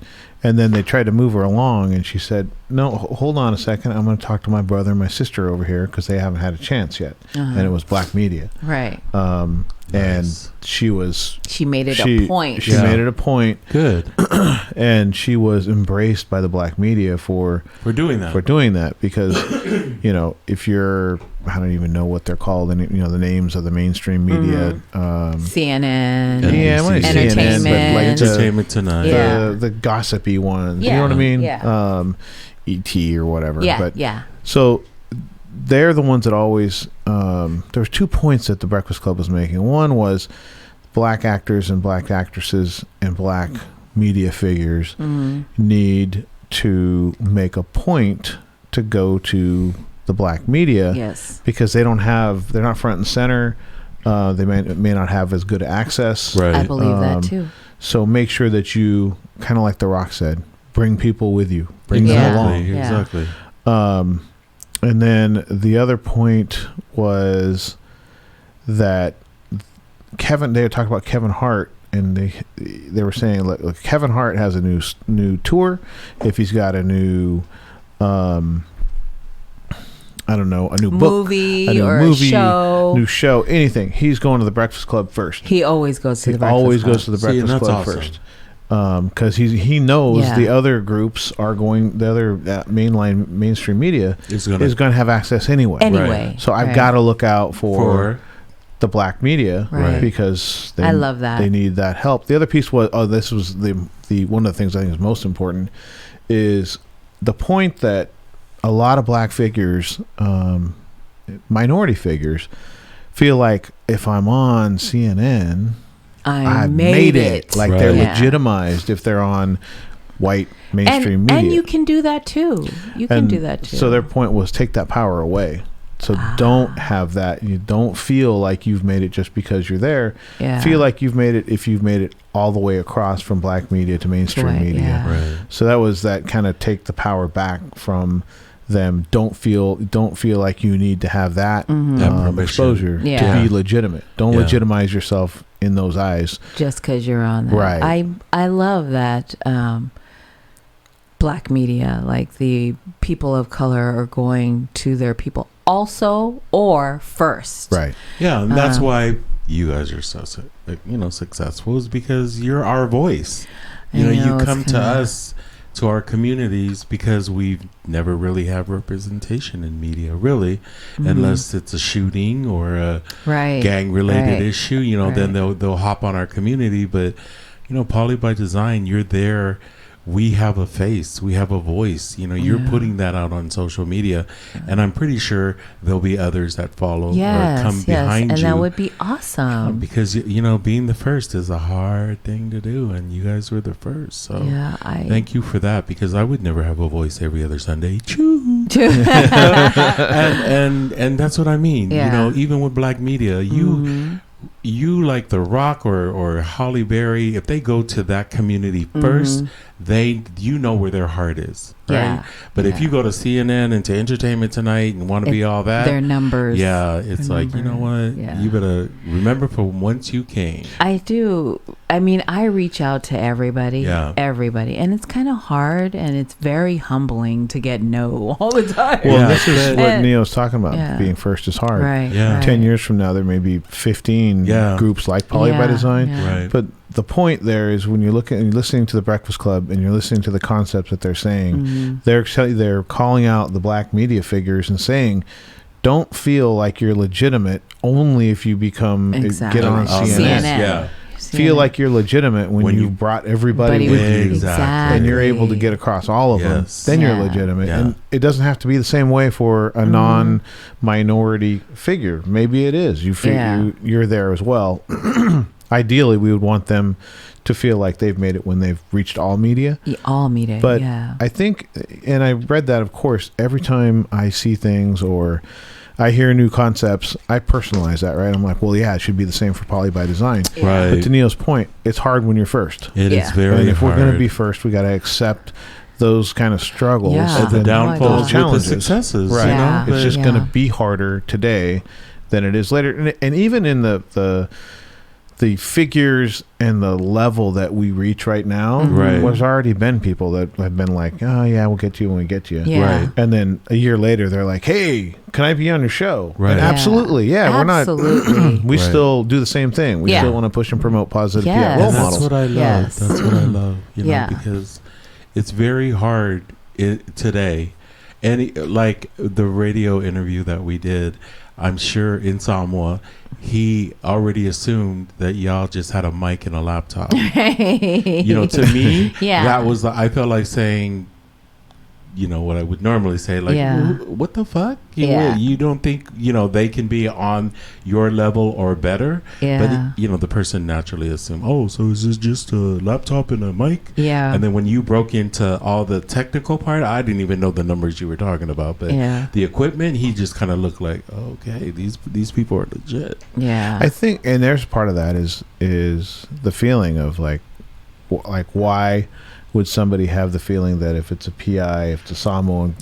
And then they tried to move her along, and she said, no, hold on a second. I'm going to talk to my brother and my sister over here because they haven't had a chance yet. And it was black media.
Right.
And she made it a point. She made it a point.
Good.
And she was embraced by the black media for
doing that.
For doing that because, if you're, I don't even know what they're called, and the names of the mainstream media.
CNN.
Entertainment.
But
like Entertainment Tonight.
The gossipy ones. You know what I mean?
Yeah.
ET or whatever.
Yeah,
But
yeah.
so they're the ones that always. There was 2 points that the Breakfast Club was making. One was black actors and black actresses and black media figures need to make a point to go to the black media.
Yes.
Because they're not front and center. They may not have as good access.
Right.
I believe that too.
So make sure that you, kind of like The Rock said, bring people with you. Bring them
Yeah.
along.
Yeah.
Exactly.
And then the other point was that they were talking about Kevin Hart, and they were saying, look, Kevin Hart has a new tour. If he's got a new I don't know, a new book,
Movie
a new
or
movie,
a show.
new show, anything. He's going to the Breakfast Club first.
He always goes to the Breakfast
always
Club.
goes to the
See,
Breakfast
that's
Club
awesome.
first. Because he knows
Yeah.
the other groups are going, the other mainstream media
It's
is going to have access anyway.
Anyway.
So I've
right.
got to look out for the black media
Right.
because
I love that.
they need that help. The other piece was, this was the one of the things I think is most important, is the point that a lot of black figures, minority figures, feel like if I'm on CNN,
I
made it. Like they're
Yeah.
legitimized if they're on white mainstream media.
And you can do that too. You can do that too.
So their point was take that power away. So don't have that. You don't feel like you've made it just because you're there.
Yeah.
Feel like you've made it if you've made it all the way across from black media to mainstream
Right,
media.
yeah.
Right.
So that was that kind of take the power back from them. Don't feel like you need to have that
That permission.
exposure
Yeah.
to be legitimate. Don't
Yeah.
legitimize yourself in those eyes.
Just because you're on that.
Right.
I love that black media, like the people of color are going to their people also or first.
Right.
Yeah, and that's why you guys are so successful, is because you're our voice.
I
You know,
know,
you
it's
come to
kinda-
us, to our communities, because we've never really have representation in media, really, unless it's a shooting or a
Right.
gang-related
Right.
issue. You know, then they'll hop on our community. But Poly by Design, you're there. We have a face, we have a voice. You're
Yeah.
putting that out on social media, and I'm pretty sure there'll be others that follow
Yes,
or come behind
and
you.
that would be awesome.
Because being the first is a hard thing to do, and you guys were the first. So
Yeah,
thank you for that, because I would never have a voice every other Sunday. Choo. and that's what I mean.
Yeah.
Even with black media, you like The Rock or Holly Berry, if they go to that community first, they where their heart is, right?
Yeah.
But if you go to CNN and to Entertainment Tonight and want to be all that,
Their numbers.
yeah, it's
Their
like, you know
numbers.
what?
Yeah.
You better remember from whence you came.
I do. I mean, I reach out to everybody.
Yeah.
Everybody. And it's kind of hard and it's very humbling to get no all the time.
Well,
Yeah.
this is what
And-
Neo's talking about.
yeah.
Being first is hard.
Right.
Yeah.
right.
10 years from now, there may be 15
Yeah.
groups like Poly by
Yeah,
Design.
yeah.
Right.
But the point there is when you're listening to the Breakfast Club and you're listening to the concepts that they're saying, they're calling out the black media figures and saying, don't feel like you're legitimate only if you become
Exactly.
get on CNN.
Yeah.
Feel like you're legitimate when you brought everybody
Buddy
with
with
you.
Exactly.
And you're able to get across all of
Yes.
them, then
Yeah.
you're legitimate.
Yeah.
And it doesn't have to be the same way for a non-minority figure. Maybe it is.
Yeah.
You're there as well. Ideally, we would want them to feel like they've made it when they've reached all media.
All media.
But
yeah.
I think, and I read that, of course, every time I see things or I hear new concepts, I personalize that, right? I'm like, well, yeah, it should be the same for Poly by Design.
Right.
But to Neo's point, it's hard when you're first.
It is
Yeah.
very
And if
hard.
we're going to be first, we got to accept those kind of struggles.
Yeah.
the
Oh my
downfalls
God.
with the
Challenges.
successes.
Right.
Yeah.
It's just
Yeah.
going to be harder today than it is later. And even in the figures and the level that we reach right now,
Right.
there's already been people that have been like, oh, yeah, we'll get to you when we get to you.
Yeah.
Right.
And then a year later, they're like, hey, can I be on your show?
Right.
And
Yeah.
absolutely. Yeah,
Absolutely.
we're not. We
Right.
still do the same thing. We
Yeah.
still want to push and promote positive
Yes.
PR role
And that's
models.
what I love.
Yes.
That's what I love.
Yeah.
Because it's very hard today. And like the radio interview that we did, I'm sure in Samoa, he already assumed that y'all just had a mic and a laptop. To me,
Yeah.
that was I felt like saying, what I would normally say, like,
Yeah.
what the fuck?
Yeah.
You don't think, they can be on your level or better?
Yeah.
But, the person naturally assume, oh, so is this just a laptop and a mic?
Yeah.
And then when you broke into all the technical part, I didn't even know the numbers you were talking about. But the equipment, he just kind of looked like, okay, these people are legit.
Yeah.
I think, and there's part of that is the feeling of like why would somebody have the feeling that if it's a PI, if it's a Samoan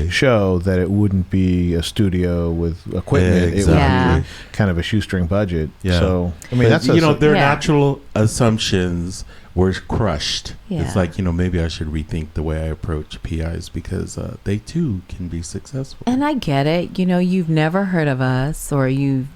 show, that it wouldn't be a studio with equipment?
Exactly.
Yeah.
It would be kind of a shoestring budget.
Yeah.
So, I mean,
But,
that's
their
Yeah.
natural assumptions were crushed.
Yeah.
It's like, maybe I should rethink the way I approach PIs because they too can be successful.
And I get it. You've never heard of us, or you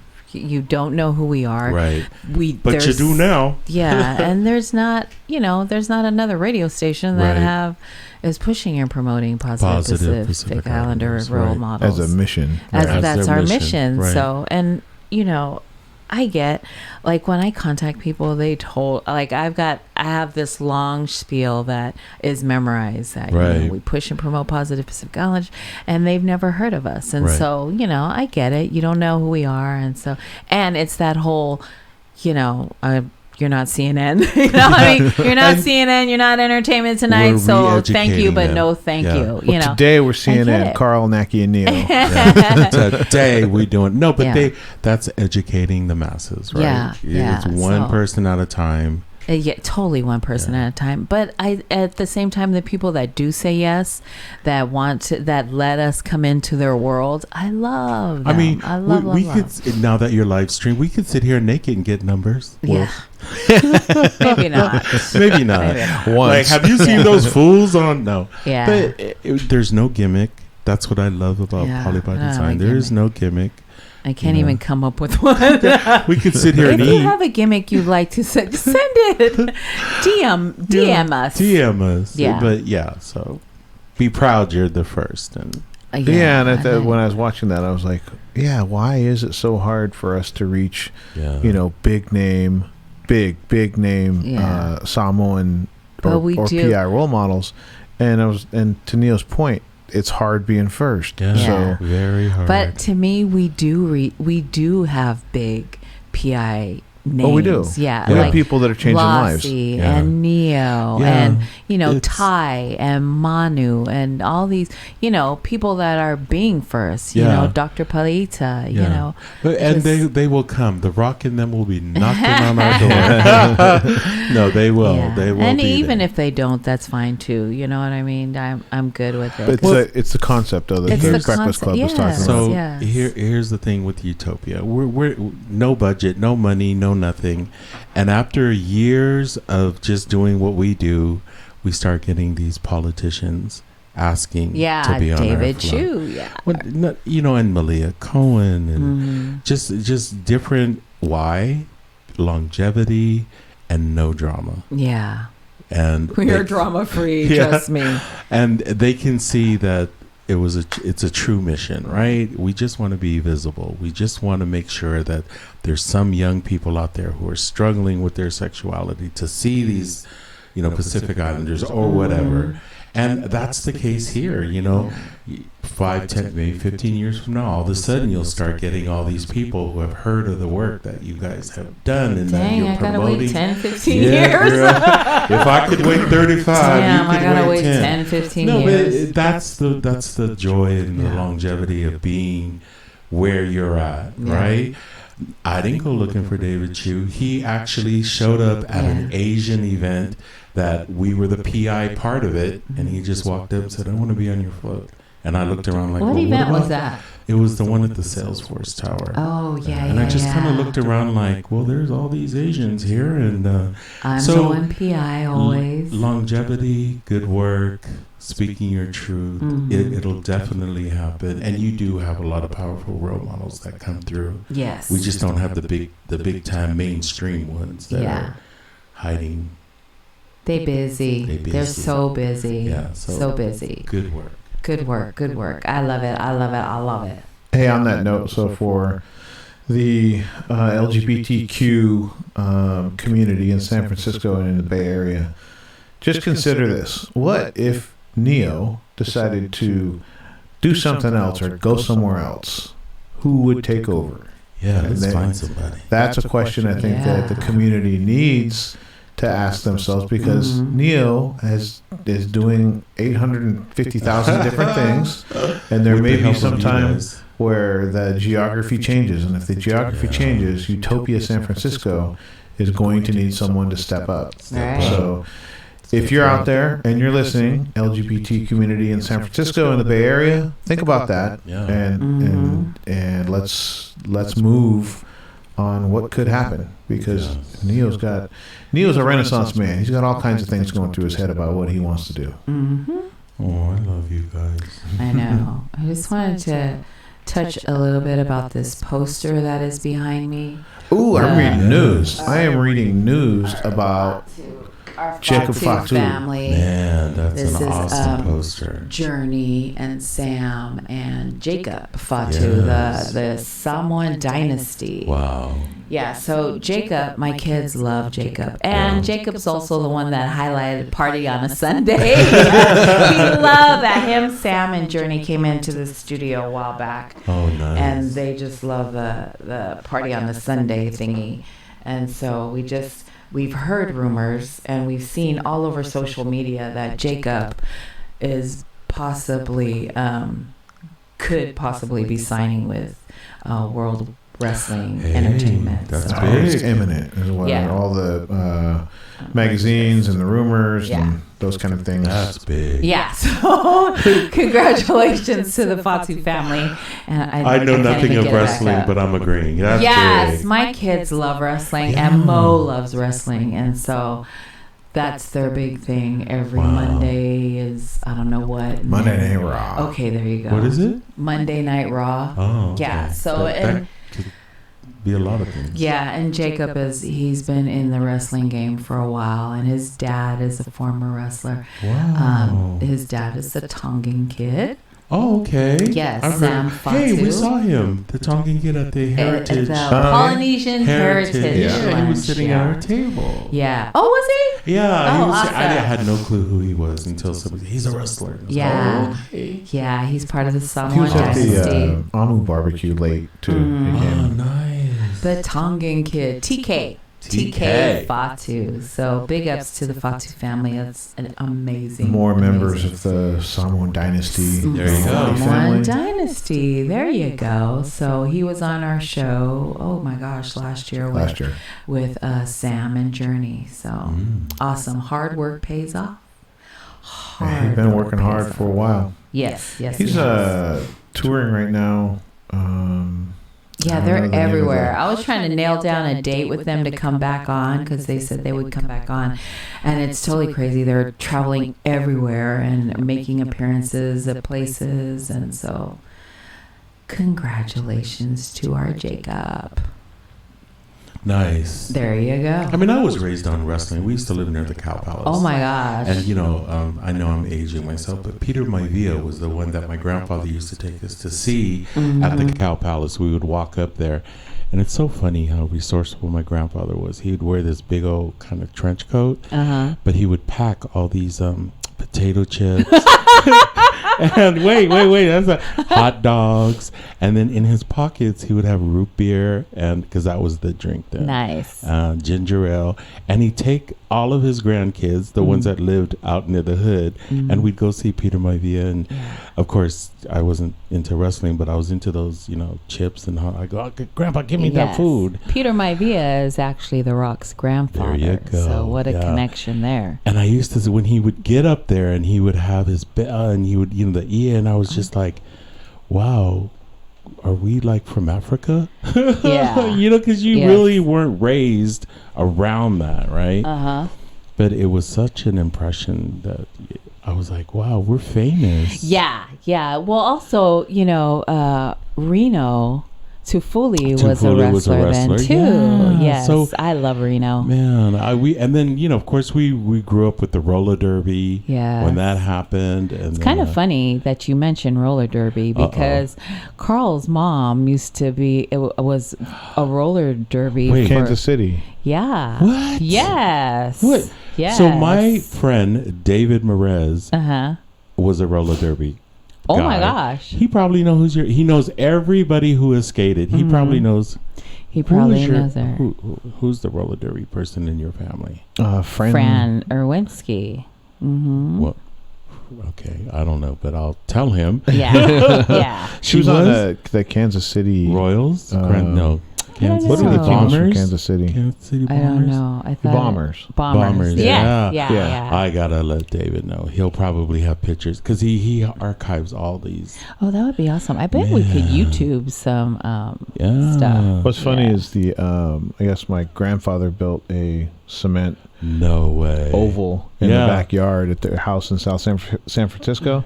don't know who we are.
Right. But you do now.
Yeah. And there's not another radio station that is pushing and promoting positive Pacific Islander role models.
as a mission.
That's
their
our mission.
Right.
So, and I get, like, when I contact people, they I have this long spiel that is memorized that we push and promote positive Pacific Islanders, and they've never heard of us. And so, I get it. You don't know who we are. And so, and it's that whole, you're not CNN. You're not CNN. You're not Entertainment Tonight. So thank you, but no thank you.
Well, today we're CNN, Carl, Nackie, and Neo.
Today we doing but that's educating the masses, right? It's one person at a time.
Yeah, totally one person at a time. But at the same time, the people that do say yes, that let us come into their world, I love them.
I mean,
I love
could, now that you're live stream, we could sit here naked and get numbers.
Yeah. Maybe not.
Maybe not.
Once.
Like, have you seen those fools on? No.
Yeah.
But there's no gimmick. That's what I love about Polybody Design. There is no gimmick.
I can't even come up with one.
We could sit here and
if
eat.
you have a gimmick you'd like to send it. DM us.
DM us.
Yeah.
But so be proud you're the first. And
and when I was watching that, I was like, why is it so hard for us to reach, big name Samoan or PI role models? And to Neo's point, it's hard being first.
So very hard.
But to me, we do have big PI names.
Oh, we do.
Yeah.
We have
like
people that are changing lives.
And Neo and, Ty and Manu and all these, people that are being first, Dr. Palita,
And they will come. The Rock in them will be knocking on our door. No, they will.
Yeah.
They will.
And
be
even
there.
if they don't, that's fine too. You know what I mean? I'm good with it.
But it's the concept of
It's the
Breakfast Club was talking
So
about.
here's the thing with Utopia. We're no budget, no money, no nothing. And after years of just doing what we do, we start getting these politicians asking to be on
David
our float.
Chu,
and Malia Cohen and just different longevity and no drama.
Yeah.
And
we are drama free, trust me.
And they can see that it's a true mission, right? We just want to be visible. We just want to make sure that there's some young people out there who are struggling with their sexuality to see these, Pacific Islanders or whatever. And that's the case here, 5, 10, maybe 15 years from now, all of a sudden you'll start getting all these people who have heard of the work that you guys have done and that you're promoting.
I gotta wait 10, 15 years.
Girl, if I could wait 35,
Damn,
you could
I gotta wait
10.
10, 15
But
years.
that's the joy and the longevity of being where you're at, right? I didn't go looking for David Chu. He actually showed up at an Asian event that we were the PI part of it, and he just walked up and said, I want to be on your float. And I looked around like,
what event was that?
It was the one at the Salesforce Tower.
Oh, yeah,
And I just kind of looked around like, well, there's all these Asians here. And
I'm the one PI always.
Longevity, good work, speaking your truth, it'll definitely happen. And you do have a lot of powerful role models that come through.
Yes.
We just don't have the big time mainstream ones that are hiding.
They're busy. They're so busy.
Yeah.
So busy.
Good work.
Good work. I love it.
Hey, on that note, so for the LGBTQ community in San Francisco and in the Bay Area, just consider this. What if Neo decided to do something else or go somewhere else, who would take over?
Yeah,
And
let's find somebody.
That's a question I think that the community needs to ask themselves, because Neo is doing 850,000 different things, and there
With
may
the
be
help
some
of you
time
guys.
where the geography changes, and if the geography changes, Utopia San Francisco is going to need someone to step up.
Right.
So if you're out there and you're listening, LGBT community in San Francisco and the Bay Area, think about that,
Yeah.
and let's move on what could happen, because Neo's a Renaissance man. He's got all kinds of things going through his head about what he wants to do.
Oh, I love you guys.
I know. I just wanted to touch a little bit about this poster that is behind me.
Ooh, I'm reading news. I am reading news about
Our
Jacob
Fatu
Fatu.
family.
Man, that's
This
an
is,
awesome poster.
Journey and Sam and Jacob Fatu,
Yes.
the Samoan dynasty.
Wow.
Yeah, so Jacob, my kids love Jacob. And Jacob's also the one that highlighted Party on a Sunday. We love that. Him, Sam, and Journey came into the studio a while back.
Oh, nice.
And they just love the Party on a Sunday thingy. And so we've heard rumors and we've seen all over social media that Jacob is possibly, could possibly be signing with World Wrestling Entertainment.
That's
So-
big.
It's imminent as well.
Yeah.
All the magazines and the rumors
Yeah.
and those kind of things.
That's big.
Yeah, so congratulations to the Fatu family. And
I know
can't
nothing
even
of
get it back
wrestling,
up.
but I'm agreeing. That's
Yes,
big.
my kids love wrestling, and Mo loves wrestling, and so that's their big thing. Every
Wow.
Monday is, I don't know what.
Monday Night Raw.
Okay, there you go.
What is it?
Monday Night Raw.
Oh, okay.
Yeah, so
that
and
could be a lot of things.
yeah, and Jacob he's been in the wrestling game for a while, and his dad is a former wrestler.
Wow.
His dad is a Tongan kid.
Oh, okay.
Yes,
I've
Sam
heard- Hey, we
Fatu.
saw him, the Tongan kid at the Heritage.
The Polynesian Heritage
Yeah, he was
Lunch,
sitting
yeah.
at our table.
Yeah. Oh, was he?
Yeah,
Oh,
he was.
awesome.
I had no clue who he was until somebody. He's a wrestler. I was
Yeah.
like, oh, okay.
Yeah, he's part of the
He
Samoan
was at
dynasty.
the Amu barbecue late too.
Mm-hmm.
Oh,
Again.
nice.
The Tongan kid, TK Fatu. So big ups to the Fatu family. That's an amazing.
More members
amazing.
of the Samoan dynasty.
There you go.
Samoan
Family.
dynasty. There you go. So he was on our show. Oh my gosh, last year with Sam and Journey. So awesome. Hard work pays off.
Yeah, he's been working hard for a while.
Yes.
He's
he has.
touring right now.
Yeah,
I don't know
they're
the name of
everywhere.
the-
I was trying to nail down a date with them to come back on because they said they would come back on. And it's totally crazy. They're traveling everywhere and making appearances at places. And so, congratulations to our Jacob.
Nice.
There you go.
I mean, I was raised on wrestling. We used to live near the Cow Palace.
Oh my gosh.
And you know, I know I'm aging myself, but Peter Maivia was the one that my grandfather used to take us to see at the Cow Palace. We would walk up there, and it's so funny how resourceful my grandfather was. He would wear this big old kind of trench coat, but he would pack all these potato chips. And wait, that's hot dogs. And then in his pockets, he would have root beer, and because that was the drink then.
Nice.
Ginger ale. And he'd take all of his grandkids, the ones that lived out near the hood, and we'd go see Peter Maivia. And of course, I wasn't into wrestling, but I was into those, chips. And I go, oh, Grandpa, give me that food.
Peter Maivia is actually The Rock's grandfather.
There you go.
So what a
Yeah.
connection there.
And I used to, when he would get up there and he would have his, and he would, the ear, and I was just like, wow, are we like from Africa?
Yeah.
Because you really weren't raised around that, right? But it was such an impression that I was like, wow, we're famous.
Yeah. Well, also, Reno Tufuli was a wrestler then too.
Yeah.
Yes,
So,
I love Reno.
man, and then of course we grew up with the roller derby.
Yeah.
When that happened, and
It's kind of funny that you mentioned roller derby because Carl's mom used to be. It was a roller derby.
Wait.
Kansas City.
Yeah.
What?
Yes.
What?
Yes.
So my friend David Merez was a roller derby.
Oh my
guy.
gosh.
He probably knows he knows everybody who has skated. He probably knows.
He probably knows her.
Who's the roller derby person in your family?
Fran Erwinski. Mm-hmm.
Well, okay, I don't know, but I'll tell him.
Yeah, yeah.
She was on the Kansas City
Royals.
I
Kansas
don't
What are the
know.
teams from
Bombers.
Kansas City?
Kansas City
I
Bombers.
don't know. I thought
Bombers.
Bombers,
Yeah.
yeah.
Yeah.
I gotta let David know. He'll probably have pictures because he archives all these.
Oh, that would be awesome. I bet we could YouTube some stuff.
What's funny is I guess my grandfather built a cement
No way.
oval in the backyard at their house in South San Francisco,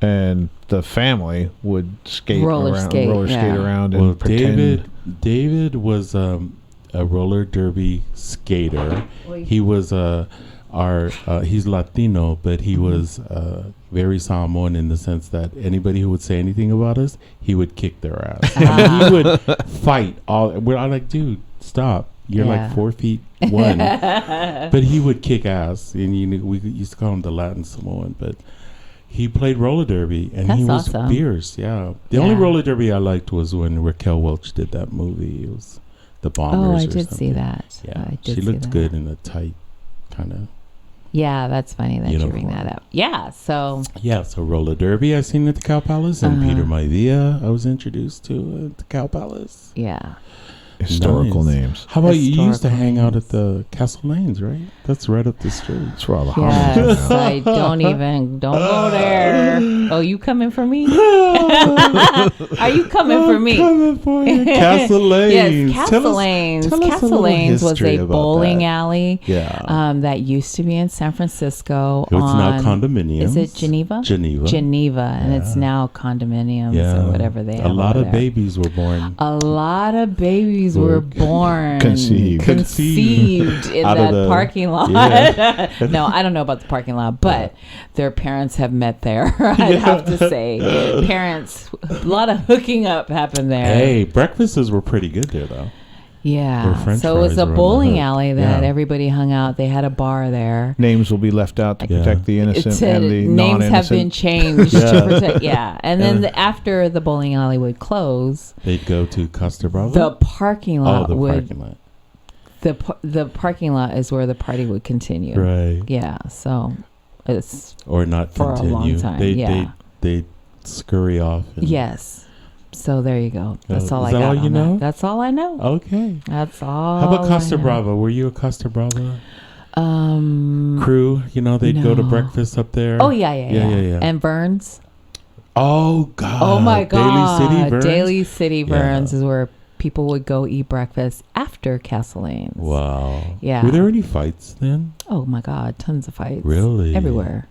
and the family would roller skate around and pretend.
David was a roller derby skater. He was he's Latino, but he was very Samoan in the sense that anybody who would say anything about us, he would kick their ass. I mean, he would fight all. I'm like, dude, stop. You're like 4'1", but he would kick ass, and we used to call him the Latin Samoan. But he played roller derby, and he was
awesome.
fierce. Yeah, the only roller derby I liked was when Raquel Welch did that movie. It was the Bombers.
I
or
did
something.
see that.
Yeah,
I did
she
see
looked
that.
good in a tight kind of.
Yeah, that's funny that you bring
Uniform.
that up. Yeah, so
So roller derby I seen at the Cow Palace, and Peter Maivia I was introduced to at the Cow Palace.
yeah.
Historical
Nice.
names.
How about you used to
Historical
hang out
names.
at the Castle Lanes, right? That's right up the street.
That's where all the
Yes,
homonyms
I don't go there. Oh, you coming for me? Are you coming for me?
Coming for you. Castle Lanes.
Yes, Castle Lanes.
tell us a
Castle
little
Lanes was
history
a
about
bowling
that.
alley.
Yeah.
That used to be in San Francisco.
It's now condominiums.
Is it Geneva? Geneva, and it's now condominiums or whatever they have.
A lot
over
of
there.
babies were born.
A lot of babies were born
Conceived
in
Out of
that
the-
parking lot.
Yeah.
No, I don't know about the parking lot, but their parents have met there. I'd have to say, parents, a lot of hooking up happened there.
Hey, breakfasts were pretty good there, though.
Yeah,
Their French
so it was
fries
a
were on the
bowling
hook.
alley that
Yeah.
everybody hung out. They had a bar there.
Names will be left out to
Yeah.
protect the innocent
It said
and the
names have been
non-innocent.
changed to protect. Yeah, and then after the bowling alley would close,
They'd go to Costa Bravo.
the parking lot
the
would.
parking lot.
The parking lot is where the party would continue.
Right.
Yeah, so it's
Or not
For a
continue.
long time,
They scurry off. And
yes. So there you go. That's all
is
I
that
got.
all you
on
know?
that. That's all I know.
Okay.
That's all.
How about
I
Costa
know.
Brava? Were you a Costa Brava
Um.
crew? You know, they'd go to
No.
breakfast up there.
Oh yeah.
And
And Burns.
oh God.
Oh my God.
Daly City Burns.
Daly City Burns
Yeah.
is where people would go eat breakfast after Castle Lanes.
Wow.
Yeah.
Were there any fights then?
Oh my God. Tons of fights.
Really?
Everywhere.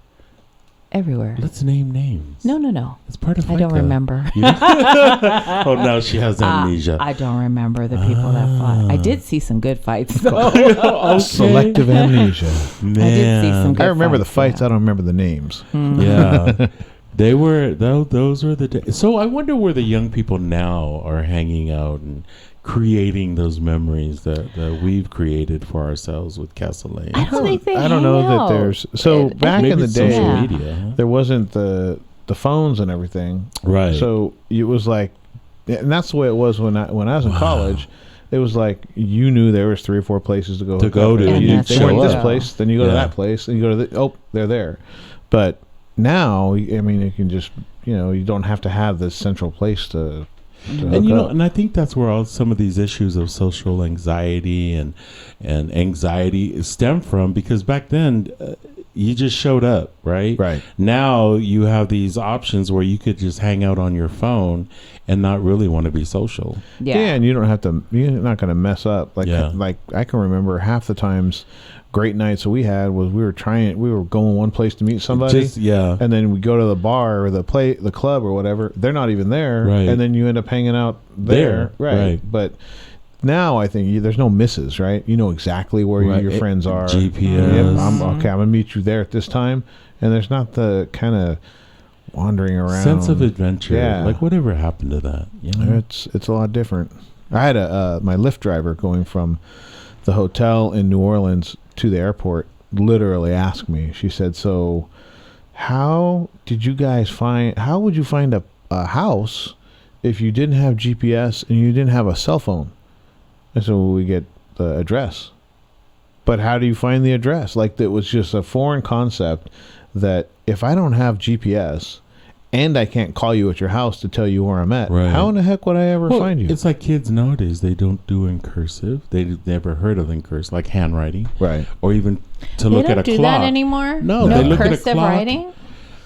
Let's name names.
No.
It's part of
I don't
FICA.
remember.
Oh, now she has amnesia.
I don't remember the people that fought. I did see some good fights though.
Okay.
Selective amnesia.
Man.
I did see some good
I remember the
fights,
fights. I don't remember the names.
Yeah. They were, those were the days. So I wonder where the young people now are hanging out and creating those memories that we've created for ourselves with Castle Lane.
I don't think they
I don't know
hang
that
out.
there's back
Maybe
in the
it's
day.
social
Yeah.
media. Huh?
There wasn't the phones and everything.
Right.
So it was like, and that's the way it was when I was in college. It was like you knew there was 3 or 4 places to go.
To
hook
go
up
to,
at.
and
you
that's
They
show
went this
up.
place, then you go to
Yeah.
that place, and you go to they're there. But now, I mean, you can just you don't have to have this central place to hook
And
up.
and I think that's where some of these issues of social anxiety and anxiety stem from, because back then you just showed up, right?
Right.
Now you have these options where you could just hang out on your phone and not really want to be social.
Yeah.
And you don't have to. You're not going to mess up. Like I can remember half the times, great nights that we had was we were going one place to meet somebody, and then we go to the bar or the club or whatever. They're not even there,
Right.
and then you end up hanging out there,
Right.
But now I think there's no misses, right? You know exactly where
Right.
your friends are.
GPS.
Yep, I'm gonna meet you there at this time, and there's not the kind of wandering around
Sense of adventure.
Yeah.
Like whatever happened to that? You know?
It's a lot different. I had my Lyft driver going from the hotel in New Orleans to the airport literally asked me. She said, "So how did you guys find? How would you find a house if you didn't have GPS and you didn't have a cell phone? And so we get the address. But how do you find the address? Like, that was just a foreign concept that if I don't have GPS and I can't call you at your house to tell you where I'm at,
Right.
how in the heck would I ever find you?
It's like kids nowadays, they don't do in cursive. They've never heard of in cursive, like handwriting.
Right.
Or even to
They
look
don't
at a
do
clock.
that anymore.
No,
no
they look at a
cursive
clock.
writing.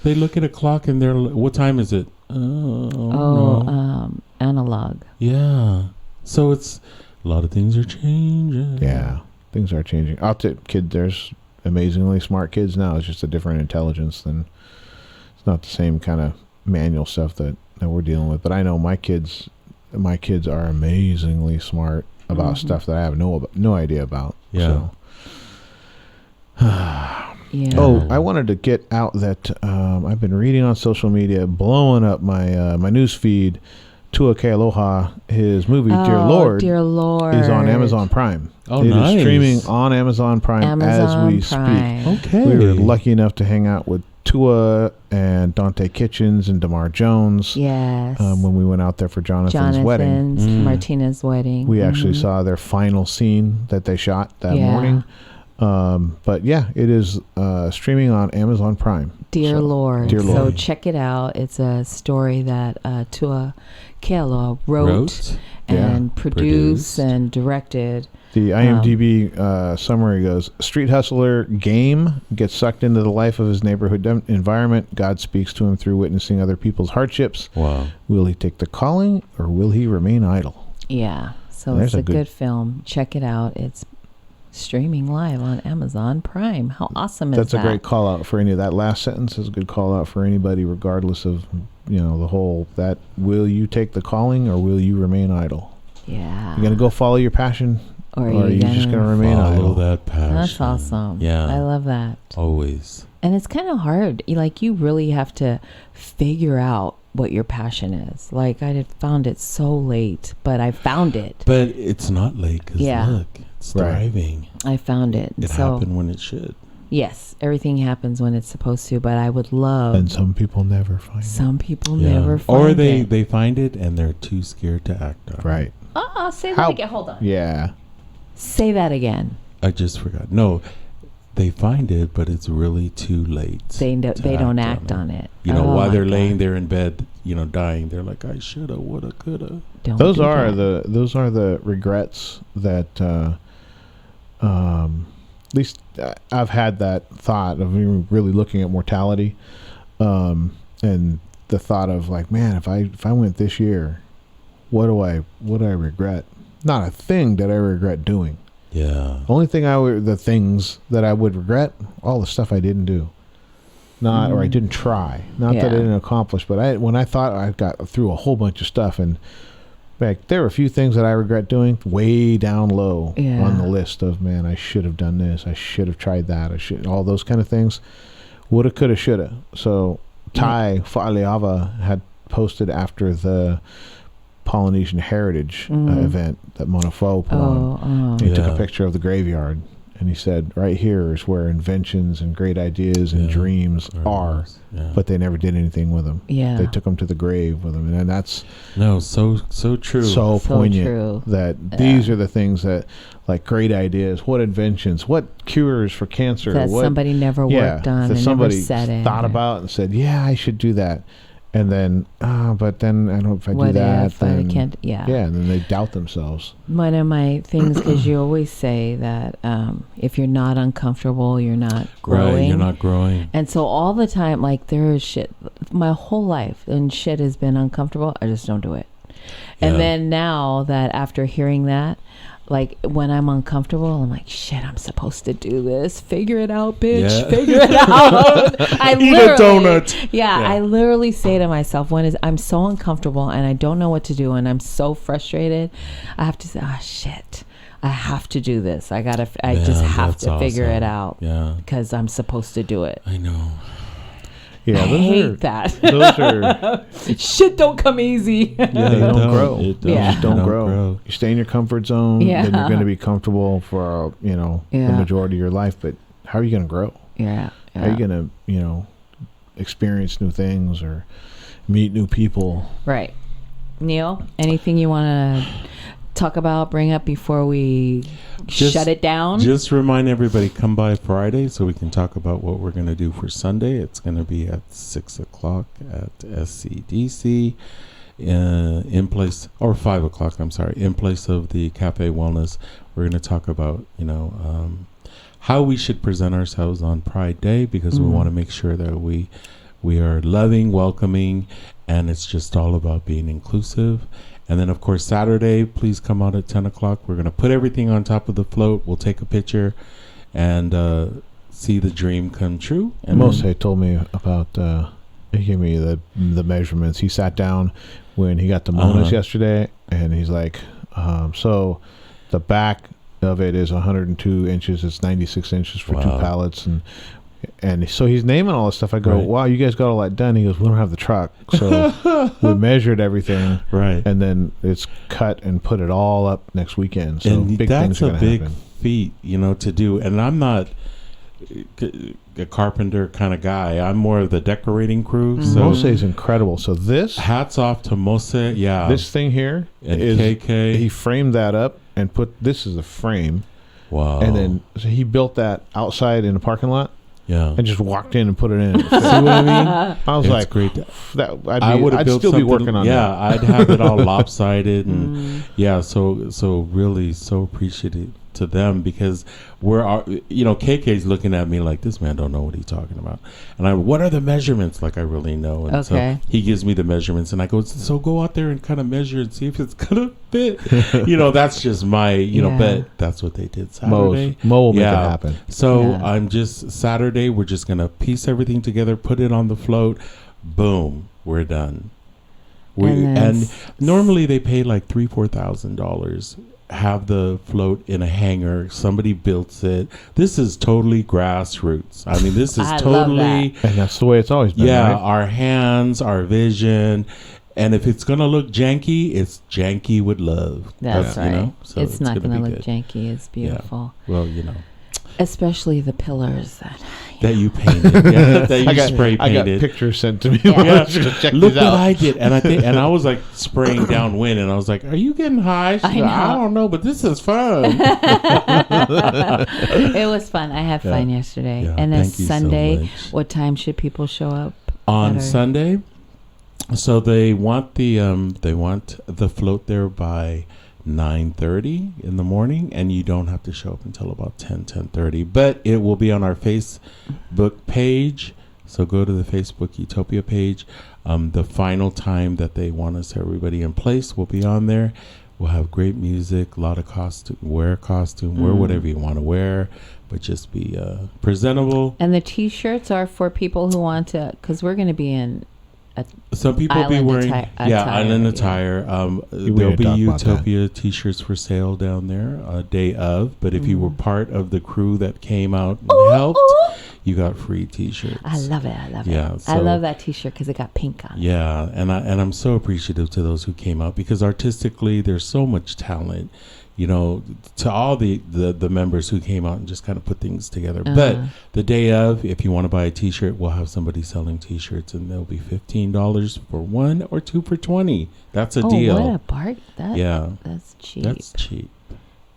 They look at a clock and they're, what time is it? No.
Analog.
Yeah. So it's, a lot of things are changing.
Yeah. Things are changing. There's amazingly smart kids now. It's just a different intelligence than, it's not the same kind of manual stuff that we're dealing with. But I know my kids are amazingly smart about stuff that I have no idea about.
Yeah.
So.
Yeah.
Oh, I wanted to get out that I've been reading on social media, blowing up my my news feed. Tua Kealoha, his movie Dear Lord, is on Amazon Prime.
Oh,
It
nice.
is streaming on Amazon Prime as we
Prime.
speak.
Okay.
We were lucky enough to hang out with Tua and Dante Kitchens and DeMar Jones
Yes.
when we went out there for Jonathan's wedding.
Martina's wedding.
We actually saw their final scene that they shot that morning. But yeah, it is streaming on Amazon Prime.
Dear Lord.
Dear
So
Lord.
check it out. It's a story that Tua Kealoha wrote and produced and directed.
The IMDb summary goes, street hustler Game gets sucked into the life of his neighborhood environment. God speaks to him through witnessing other people's hardships.
Wow.
Will he take the calling or will he remain idle?
Yeah. So
There's
it's a
a good-
good film. Check it out. It's streaming live on Amazon Prime. How awesome is that?
That's a great call out for any of that last sentence is a good call out for anybody, regardless of, the whole, that will you take the calling or will you remain idle?
Yeah.
You're going to go follow your passion or are you just going to remain
Follow
idle?
that passion.
That's awesome.
Yeah.
I love that.
Always.
And it's kind of hard. Like, you really have to figure out what your passion is. Like, I had found it so late, but I found it.
But it's not late because look, it's
Right.
thriving.
I found it.
It
So,
happened when it should.
yes, everything happens when it's supposed to, but I would love...
And some people never find
Some people
Yeah.
never find
Or
it.
they find it and they're too scared to act on
it.
it.
Right.
Say
How-
that again. Hold on.
Yeah.
Say that again.
I just forgot. No, they find it, but it's really too late.
They don't act on it.
You know,
Oh
while
my
they're
God.
laying there in bed, dying, they're like, I shoulda, woulda, coulda.
Don't
Those
do
are
that.
those are the regrets that at least I've had that thought of really looking at mortality, and the thought of like, man, if I went this year, what do I regret? Not a thing that I regret doing.
Yeah.
Only thing the things that I would regret, all the stuff I didn't do. Not, or I didn't try. Not that I
Yeah.
didn't accomplish, but when I thought I got through a whole bunch of stuff, and there were a few things that I regret doing way down low
Yeah.
on the list of, man, I should have done this. I should have tried that. All those kind of things. Woulda, coulda, shoulda. So Tai Fa'aleava had posted after the Polynesian Heritage event that Monofo put on. He took a picture of the graveyard and he said, right here is where inventions and great ideas and dreams are, but they never did anything with them.
Yeah.
They took them to the grave with them. And that's
so true.
so poignant
true.
that these are the things that, like, great ideas, what inventions, what cures for cancer,
That
what
somebody never worked on
that
and
somebody
never said it.
thought about and said, yeah, I should do that. And then, but then I don't, if I do
What
that,
if I
then,
can't? Yeah.
and then they doubt themselves.
One of my things, because you always say that if you're not uncomfortable, you're not growing.
Right, you're not growing.
And so all the time, like, there is shit, my whole life, and shit has been uncomfortable. I just don't do it. And then now that after hearing that, like, when I'm uncomfortable, I'm like, shit, I'm supposed to do this. Figure it out, bitch.
Yeah.
Figure it out. I
Eat a donut.
Yeah, I literally say to myself, I'm so uncomfortable and I don't know what to do and I'm so frustrated, I have to say, shit, I have to do this. I just have
that's
to figure
awesome.
it out.
Yeah.
Because I'm supposed to do it.
I know.
Yeah,
I hate that.
Those are
Shit don't come easy.
they don't grow.
It
Yeah.
Just don't grow. You stay in your comfort zone, then you're going to be comfortable for the majority of your life. But how are you going to grow?
Yeah.
How are you going to experience new things or meet new people.
Right. Neil, anything you want to talk about, bring up before we shut it down?
Just remind everybody, come by Friday so we can talk about what we're going to do for Sunday. It's going to be at 6 o'clock at SCDC in place, or 5 o'clock, I'm sorry, in place of the Cafe Wellness. We're going to talk about, how we should present ourselves on Pride Day, because we want to make sure that we are loving, welcoming, and it's just all about being inclusive. And then, of course, Saturday, please come out at 10 o'clock. We're going to put everything on top of the float. We'll take a picture and see the dream come true. And
Mose told me about, he gave me the measurements. He sat down when he got the Monas yesterday, and he's like, so the back of it is 102 inches. It's 96 inches for 2 pallets. And so he's naming all this stuff. I go, wow, you guys got all that done. He goes, we don't have the truck. So we measured everything.
Right.
And then it's cut and put it all up next weekend. So
and
big
that's
things are
a
going to
big
happen.
feat, to do. And I'm not a carpenter kind of guy. I'm more of the decorating crew. So
Mose is incredible. So this,
hats off to Mose. Yeah.
this thing here
And
is,
KK.
he framed that up and put, this is a frame.
Wow.
And then so he built that outside in the parking lot.
Yeah.
And just walked in and put it in.
See what I mean?
I was
It's
like,
great.
I'd still be working on that.
Yeah, I'd have it all lopsided, and so really so appreciative to them, because KK's looking at me like, this man don't know what he's talking about, and what are the measurements? Like, I really know. And so he gives me the measurements, and I go, so go out there and kind of measure and see if it's gonna fit. That's just my but that's what they did Saturday.
Mo will make it happen.
So I'm just Saturday, we're just gonna piece everything together, put it on the float, boom, we're done. And normally they pay like $3,000-$4,000, have the float in a hangar, somebody builds it. This is totally grassroots. I mean, this is totally,
and that's the way it's always been.
right?
Our
hands, our vision. And if it's gonna look janky, it's janky with love.
That's right.
So
it's not gonna look
good.
janky. It's beautiful.
Well,
especially the pillars
that you painted, that you spray painted.
I got pictures sent to me.
Yeah.
Check
Look
these
what
out.
I did, and I was like spraying downwind, and I was like, "Are you getting high?" She's like, I don't know, but this is fun.
It was fun. I had fun yesterday, and then Sunday. What time should people show up
on Sunday? So they want the float there by 9:30 in the morning, and you don't have to show up until about 10:30. But it will be on our Facebook page. So go to the Facebook Utopia page. The final time that they want us, everybody in place, will be on there. We'll have great music, a lot of costume, wear whatever you want to wear, but just be presentable.
And the T-shirts are for people who want to, because we're going to be in
some people be wearing island attire. There'll be Utopia T-shirts for sale down there day of. But if you were part of the crew that came out and helped, you got free T-shirts.
I love it.
So,
I love that T-shirt because it got pink on it.
Yeah, and I'm so appreciative to those who came out, because artistically there's so much talent. To all the members who came out and just kind of put things together. But the day of, if you want to buy a T-shirt, we'll have somebody selling T-shirts, and they'll be $15 for one or two for $20. That's a deal.
What a bargain! That's cheap.
That's cheap.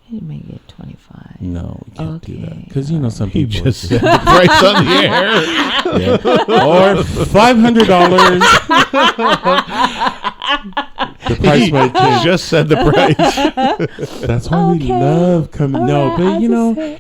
You didn't make it 25.
No, we can't do that, because some
He
people
just said the price on the air.
or $500. The price might change.
Just said the price.
That's why we love coming. No, but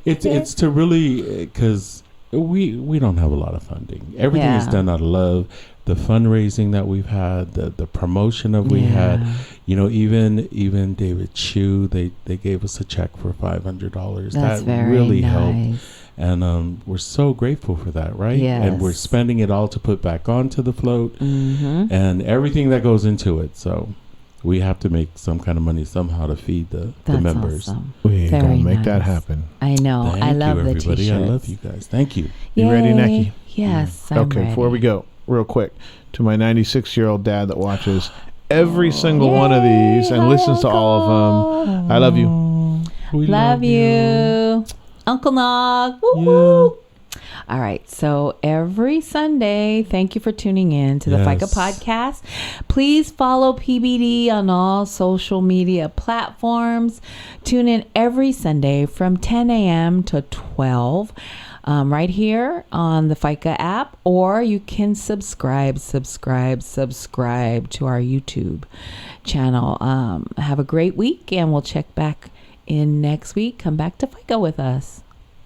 it's to really, because we don't have a lot of funding. Everything is done out of love. The fundraising that we've had, the promotion of we had, even David Chu, they gave us a check for $500.
That's
that
very
really
nice.
helped. And we're so grateful for that, right?
Yes.
And we're spending it all to put back onto the float and everything that goes into it. So we have to make some kind of money somehow to feed the members.
Awesome.
We're going to make
nice.
that happen.
I know.
Thank
I love
you,
the
everybody.
T-shirts.
I love you guys. Thank you.
You ready, Nackie?
Yes, I'm
okay,
ready.
before we go, real quick, to my 96-year-old dad that watches every single one of these and listens to all of them, I love you.
We
Love you. Uncle Nog. Woo woo. All right. So every Sunday, thank you for tuning in to the
Yes.
FICA podcast. Please follow PBD on all social media platforms. Tune in every Sunday from 10 a.m. to 12 right here on the FICA app, or you can subscribe to our YouTube channel. Have a great week, and we'll check back in next week. Come back to FICA with us.